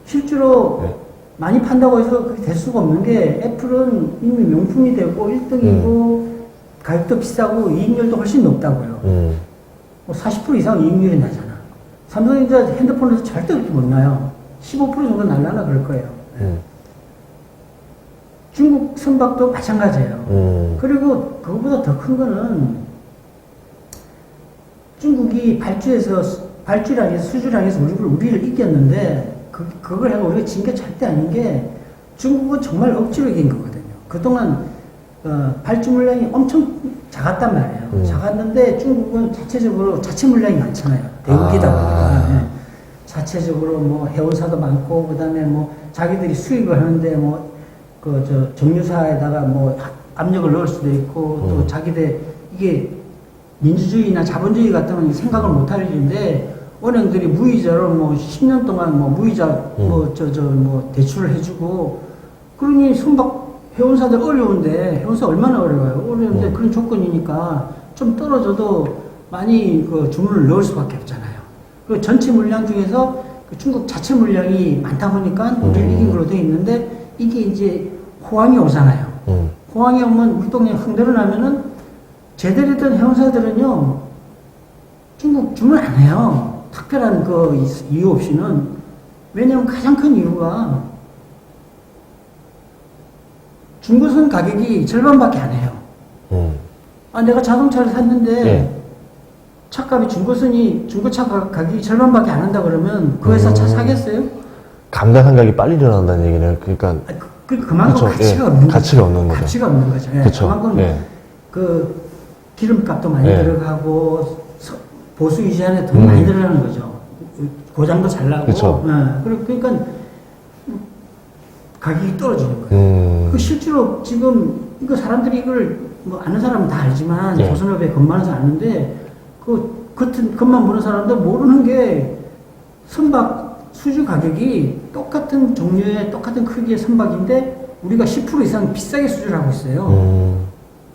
실제로 네. 많이 판다고 해서 그게 될 수가 없는 게 애플은 이미 명품이 되고 1등이고 가격도 비싸고 이익률도 훨씬 높다고요. 뭐 40% 이상 이익률이 나잖아. 삼성전자 핸드폰에서 절대 그렇게 못 나요. 15% 정도 날라나 그럴 거예요. 중국 선박도 마찬가지예요. 그리고 그거보다 더 큰 거는 중국이 발주량에서 수주량에서 우리를 이겼는데 그걸 하고 우리가 진 게 절대 아닌 게 중국은 정말 억지로 이긴 거거든요. 그동안 발주 물량이 엄청 작았단 말이에요. 작았는데 중국은 자체적으로 자체 물량이 많잖아요. 대국이다 보니까. 네. 자체적으로 뭐 해운사도 많고 그다음에 뭐 자기들이 수입을 하는데 뭐 정유사에다가 뭐 압력을 넣을 수도 있고 또 자기들 이게 민주주의나 자본주의 같은 건 생각을 못 할 일인데 은행들이 무이자로 뭐 10년 동안 뭐 무이자 뭐 대출을 해주고 그러니 선박 해운사들 어려운데 해운사 얼마나 어려워요. 어려운데 그런 조건이니까 좀 떨어져도 많이 그 주문을 넣을 수밖에 없잖아요. 그 전체 물량 중에서 그 중국 자체 물량이 많다 보니까 우리를 이긴 걸로 돼 있는데 이게 이제 호황이 오잖아요. 호황이 오면 물동에 흥들어 나면은 제대로 된 해운사들은요 중국 주문 안 해요. 특별한 그 이유 없이는. 왜냐면 가장 큰 이유가 중고선 가격이 절반밖에 안 해요. 내가 자동차를 샀는데 예. 차값이 중고차 가격이 절반밖에 안 한다 그러면 그 회사 차 사겠어요? 감가상각이 빨리 일어난다는 얘기네요. 그러니까 그만큼 그쵸, 가치가 예. 없는 가치가 없는 거죠. 가치가 없는 거죠. 예. 그쵸. 그만큼 예. 그 기름값도 많이 예. 들어가고 보수 유지하는 돈 많이 들어가는 거죠. 고장도 잘 나고. 그쵸. 예. 그러니까 가격이 떨어지는 거예요. 그 실제로 지금 이거 사람들이 이걸 뭐 아는 사람은 다 알지만 예. 조선업에 근무하면서 아는데 그 겉만 보는 사람도 모르는 게 선박 수주 가격이 똑같은 종류의 똑같은 크기의 선박인데 우리가 10% 이상 비싸게 수주를 하고 있어요.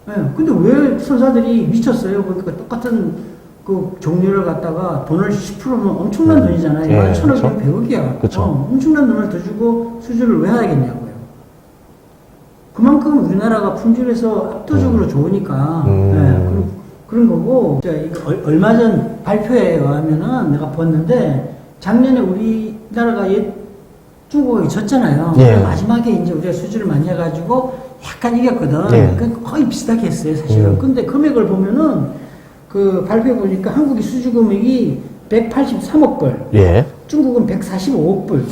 예. 근데 왜 선사들이 미쳤어요? 그러니까 똑같은 그 종류를 갖다가 돈을 10%면 엄청난 돈이잖아요. 예, 1,500억, 100억이야. 그쵸. 엄청난 돈을 더 주고 수주를 왜 하겠냐고요. 그만큼 우리나라가 품질에서 압도적으로 좋으니까. 예, 그런 거고. 이거 얼마 전 발표에 의하면은 내가 봤는데 작년에 우리나라가 중국이 졌잖아요. 예. 마지막에 이제 우리가 수주를 많이 해가지고 약간 이겼거든. 예. 그러니까 거의 비슷하게 했어요, 사실은. 근데 금액을 보면은 그 발표해 보니까 한국이 수주 금액이 183억 불, 예. 중국은 145억 불,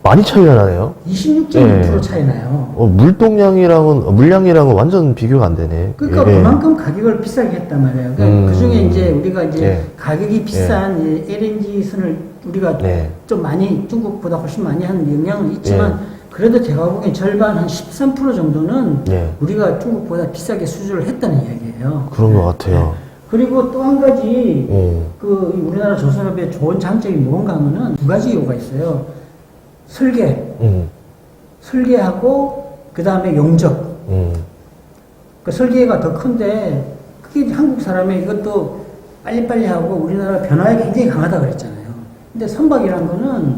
많이 차이가 나네요. 26.6% 차이 나요. 물량이랑은 완전 비교가 안 되네. 그러니까 예. 그만큼 가격을 비싸게 했단 말이에요. 그러니까 그 중에 이제 우리가 이제 예. 가격이 비싼 이제 LNG 선을 우리가 네. 좀 많이 중국보다 훨씬 많이 하는 영향은 있지만 그래도 제가 보기엔 절반 한 13% 정도는 예. 우리가 중국보다 비싸게 수주를 했다는 이야기예요. 그런 것 같아요. 그리고 또 한 가지 그 우리나라 조선업의 좋은 장점이 뭔가 하면은 두 가지 이유가 있어요. 설계하고 그 다음에 용접. 그 설계가 더 큰데 그게 한국 사람의 이것도 빨리빨리 하고 우리나라 변화에 굉장히 강하다 그랬잖아요. 근데 선박이란 거는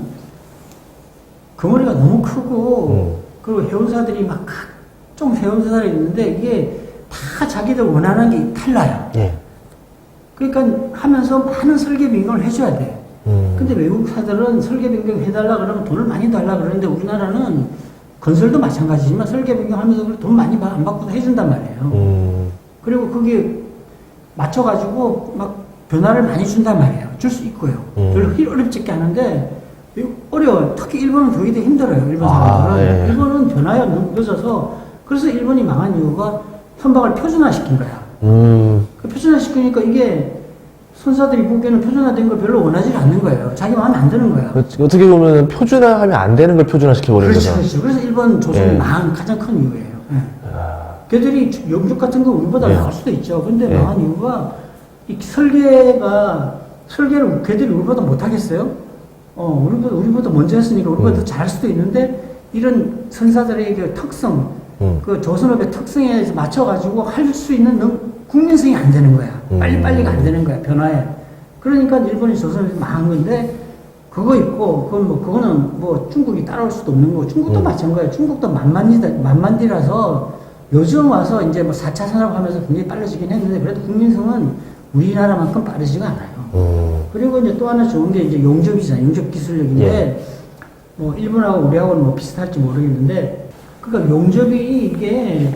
그머리가 너무 크고 그리고 해운사들이 막 각종 해운사들이 있는데 이게 다 자기들 원하는 게 달라요. 예. 그러니까 하면서 많은 설계 변경을 해줘야 돼. 근데 외국사들은 설계 변경 해달라 그러면 돈을 많이 달라 그러는데 우리나라는 건설도 마찬가지지만 설계 변경하면서 돈 많이 안 받고도 해준단 말이에요. 그리고 그게 맞춰가지고 막 변화를 많이 준단 말이에요. 줄 수 있고요. 별로 어렵지 않은데 어려워요. 특히 일본은 그게 되게 힘들어요. 일본 사람들은. 네. 일본은 변화에 늦어서 그래서 일본이 망한 이유가 선박을 표준화시킨 거야. 그 표준화시키니까 이게 선사들이 보기에는 표준화된 걸 별로 원하지 않는 거예요. 자기 마음에 안 드는 거야. 어떻게 보면 표준화하면 안 되는 걸 표준화시켜버리는 그렇죠, 거죠. 그렇죠. 그래서 일본 조선이 예. 망한 가장 큰 이유예요. 걔들이 영국 같은 거 우리보다 예. 나을 수도 있죠. 근데 예. 망한 이유가 이 설계를 걔들이 우리보다 못하겠어요? 우리보다 먼저 했으니까 우리보다 더 잘할 수도 있는데 이런 선사들의 그 특성, 그 조선업의 특성에 맞춰가지고 할 수 있는 국민성이 안 되는 거야. 빨리빨리가 안 되는 거야, 변화에. 그러니까 일본이 조선업이 망한 건데 그거 있고, 그거는 뭐 중국이 따라올 수도 없는 거고, 중국도 마찬가지예요. 중국도 만만디라서 요즘 와서 이제 뭐 4차 산업 하면서 굉장히 빨라지긴 했는데, 그래도 국민성은 우리나라만큼 빠르지가 않아요. 그리고 이제 또 하나 좋은 게 이제 용접이잖아요. 용접 기술력인데, 예. 뭐 일본하고 우리하고는 뭐 비슷할지 모르겠는데, 그러니까 용접이 이게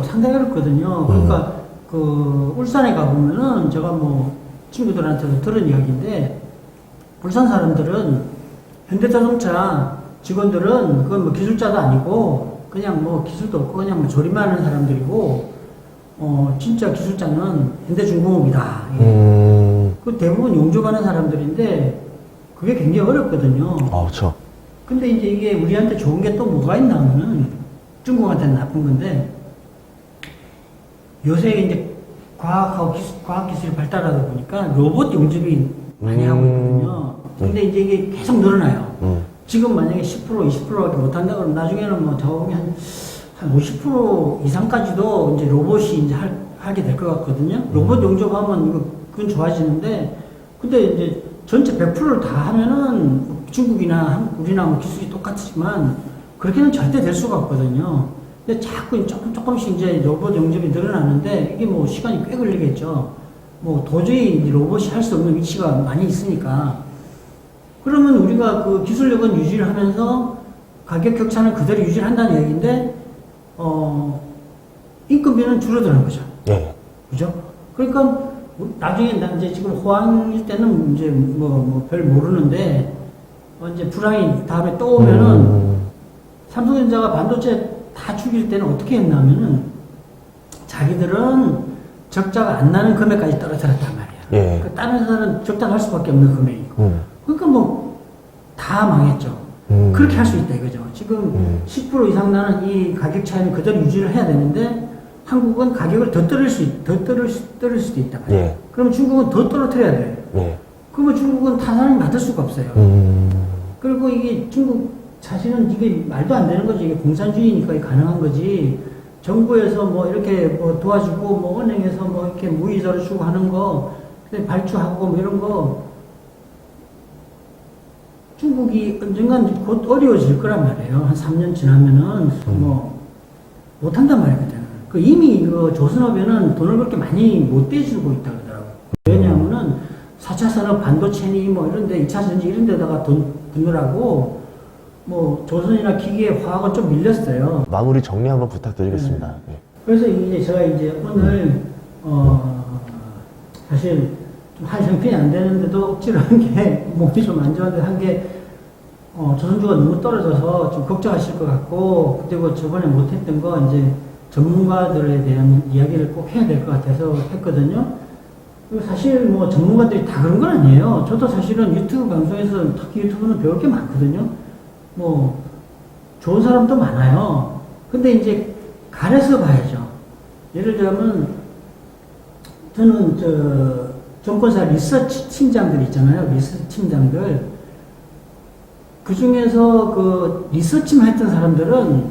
상당히 어렵거든요. 그러니까 그 울산에 가보면은 제가 뭐 친구들한테도 들은 이야기인데, 울산 사람들은 현대자동차 직원들은 그건 뭐 기술자도 아니고 그냥 뭐 기술도 없고 그냥 뭐 조립만 하는 사람들이고 진짜 기술자는 현대중공업이다. 그 대부분 용접하는 사람들인데 그게 굉장히 어렵거든요. 그렇죠. 근데 이제 이게 우리한테 좋은 게 또 뭐가 있나 하면은 중국한테는 나쁜 건데 요새 이제 과학기술이 발달하다 보니까 로봇 용접이 많이 하고 있거든요. 근데 이제 이게 계속 늘어나요. 지금 만약에 10% 20%밖에 못한다 그러면 나중에는 뭐 저기 한 50% 이상까지도 이제 로봇이 이제 하게 될 것 같거든요. 로봇 용접하면 그건 좋아지는데, 근데 이제 전체 100%를 다 하면은 중국이나 우리나 뭐 기술이 똑같지만 그렇게는 절대 될 수가 없거든요. 근데 자꾸 조금씩 이제 로봇 용접이 늘어나는데 이게 뭐 시간이 꽤 걸리겠죠. 뭐 도저히 이제 로봇이 할 수 없는 위치가 많이 있으니까. 그러면 우리가 그 기술력은 유지를 하면서 가격 격차는 그대로 유지를 한다는 얘기인데, 인건비는 줄어드는 거죠. 예. 그죠? 그러니까 나중에 이제 지금 호황일 때는 이제 별 모르는데, 이제 불황이 다음에 또 오면은 삼성전자가 반도체 다 죽일 때는 어떻게 했냐면은 자기들은 적자가 안 나는 금액까지 떨어뜨렸단 말이야. 예. 그러니까 다른 회사는 적자 날 수밖에 없는 금액이고. 그러니까 뭐 다 망했죠. 그렇게 할 수 있다 이거죠. 지금 10% 이상 나는 이 가격 차이는 그대로 유지를 해야 되는데 한국은 가격을 더 떨을 수도 있다 말이야. 예. 그럼 중국은 더 떨어뜨려야 돼요. 예. 그러면 중국은 타산을 받을 수가 없어요. 그리고 이게 중국 자신은 이게 말도 안 되는 거지. 이게 공산주의니까 이게 가능한 거지. 정부에서 뭐 이렇게 뭐 도와주고 뭐 은행에서 뭐 이렇게 무이자를 주고 하는 거, 발주하고 뭐 이런 거 중국이 언젠간 곧 어려워질 거란 말이에요. 한 3년 지나면은 뭐 못한단 말이에요. 그 이미 그 조선업에는 돈을 그렇게 많이 못 대주고 있다 그러더라고요. 왜냐하면은 4차 산업 반도체니 뭐 이런데 2차 전지 이런 데다가 돈 붓느라고 뭐 조선이나 기계 화학은 좀 밀렸어요. 마무리 정리 한번 부탁드리겠습니다. 네. 그래서 이제 제가 이제 오늘 사실 좀 할 형편이 안 되는데도 억지로 한 게 몸이 좀 안 좋은데 한 게 조선주가 너무 떨어져서 좀 걱정하실 것 같고, 그리고 저번에 못했던 거 이제 전문가들에 대한 이야기를 꼭 해야 될 것 같아서 했거든요. 그리고 사실 뭐 전문가들이 다 그런 건 아니에요. 저도 사실은 유튜브 방송에서 특히 유튜브는 배울 게 많거든요. 뭐 좋은 사람도 많아요. 근데 이제 가려서 봐야죠. 예를 들면 저는 정권사 리서치 팀장들 있잖아요. 리서치 팀장들. 그 중에서 그 리서치만 했던 사람들은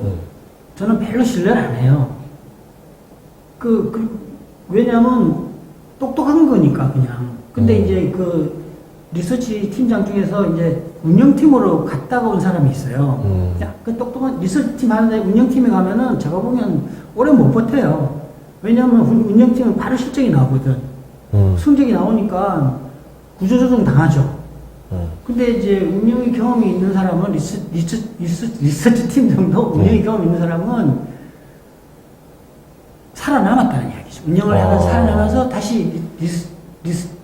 저는 별로 신뢰를 안 해요. 왜냐면 똑똑한 거니까 그냥. 근데 이제 그 리서치 팀장 중에서 이제 운영팀으로 갔다가 온 사람이 있어요. 그 똑똑한 리서치팀 하는데 운영팀에 가면은 제가 보면 오래 못 버텨요. 왜냐면 운영팀은 바로 실적이 나오거든. 성적이 나오니까 구조조정 당하죠. 근데 이제 운영의 경험이 있는 사람은 리서치 팀 정도 운영의 경험 있는 사람은 살아남았다는 이야기죠. 운영을 하면서 살아남아서 다시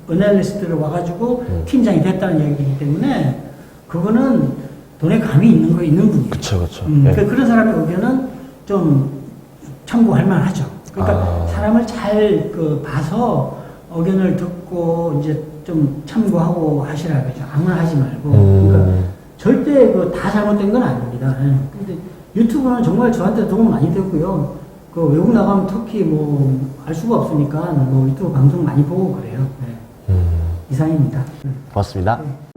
어널리스트를 와가지고 팀장이 됐다는 얘기이기 때문에 그거는 돈에 감이 있는 분이에요. 그쵸, 그쵸. 그러니까 그런 사람의 의견은 좀 참고할 만하죠. 그러니까 사람을 잘 봐서 의견을 듣고 이제 좀 참고하고 하시라 그죠. 아무나 하지 말고. 그러니까 절대 다 잘못된 건 아닙니다. 예. 근데 유튜브는 정말 저한테 도움 많이 됐고요. 외국 나가면 특히 알 수가 없으니까 유튜브 방송 많이 보고 그래요. 네. 이상입니다. 고맙습니다. 네.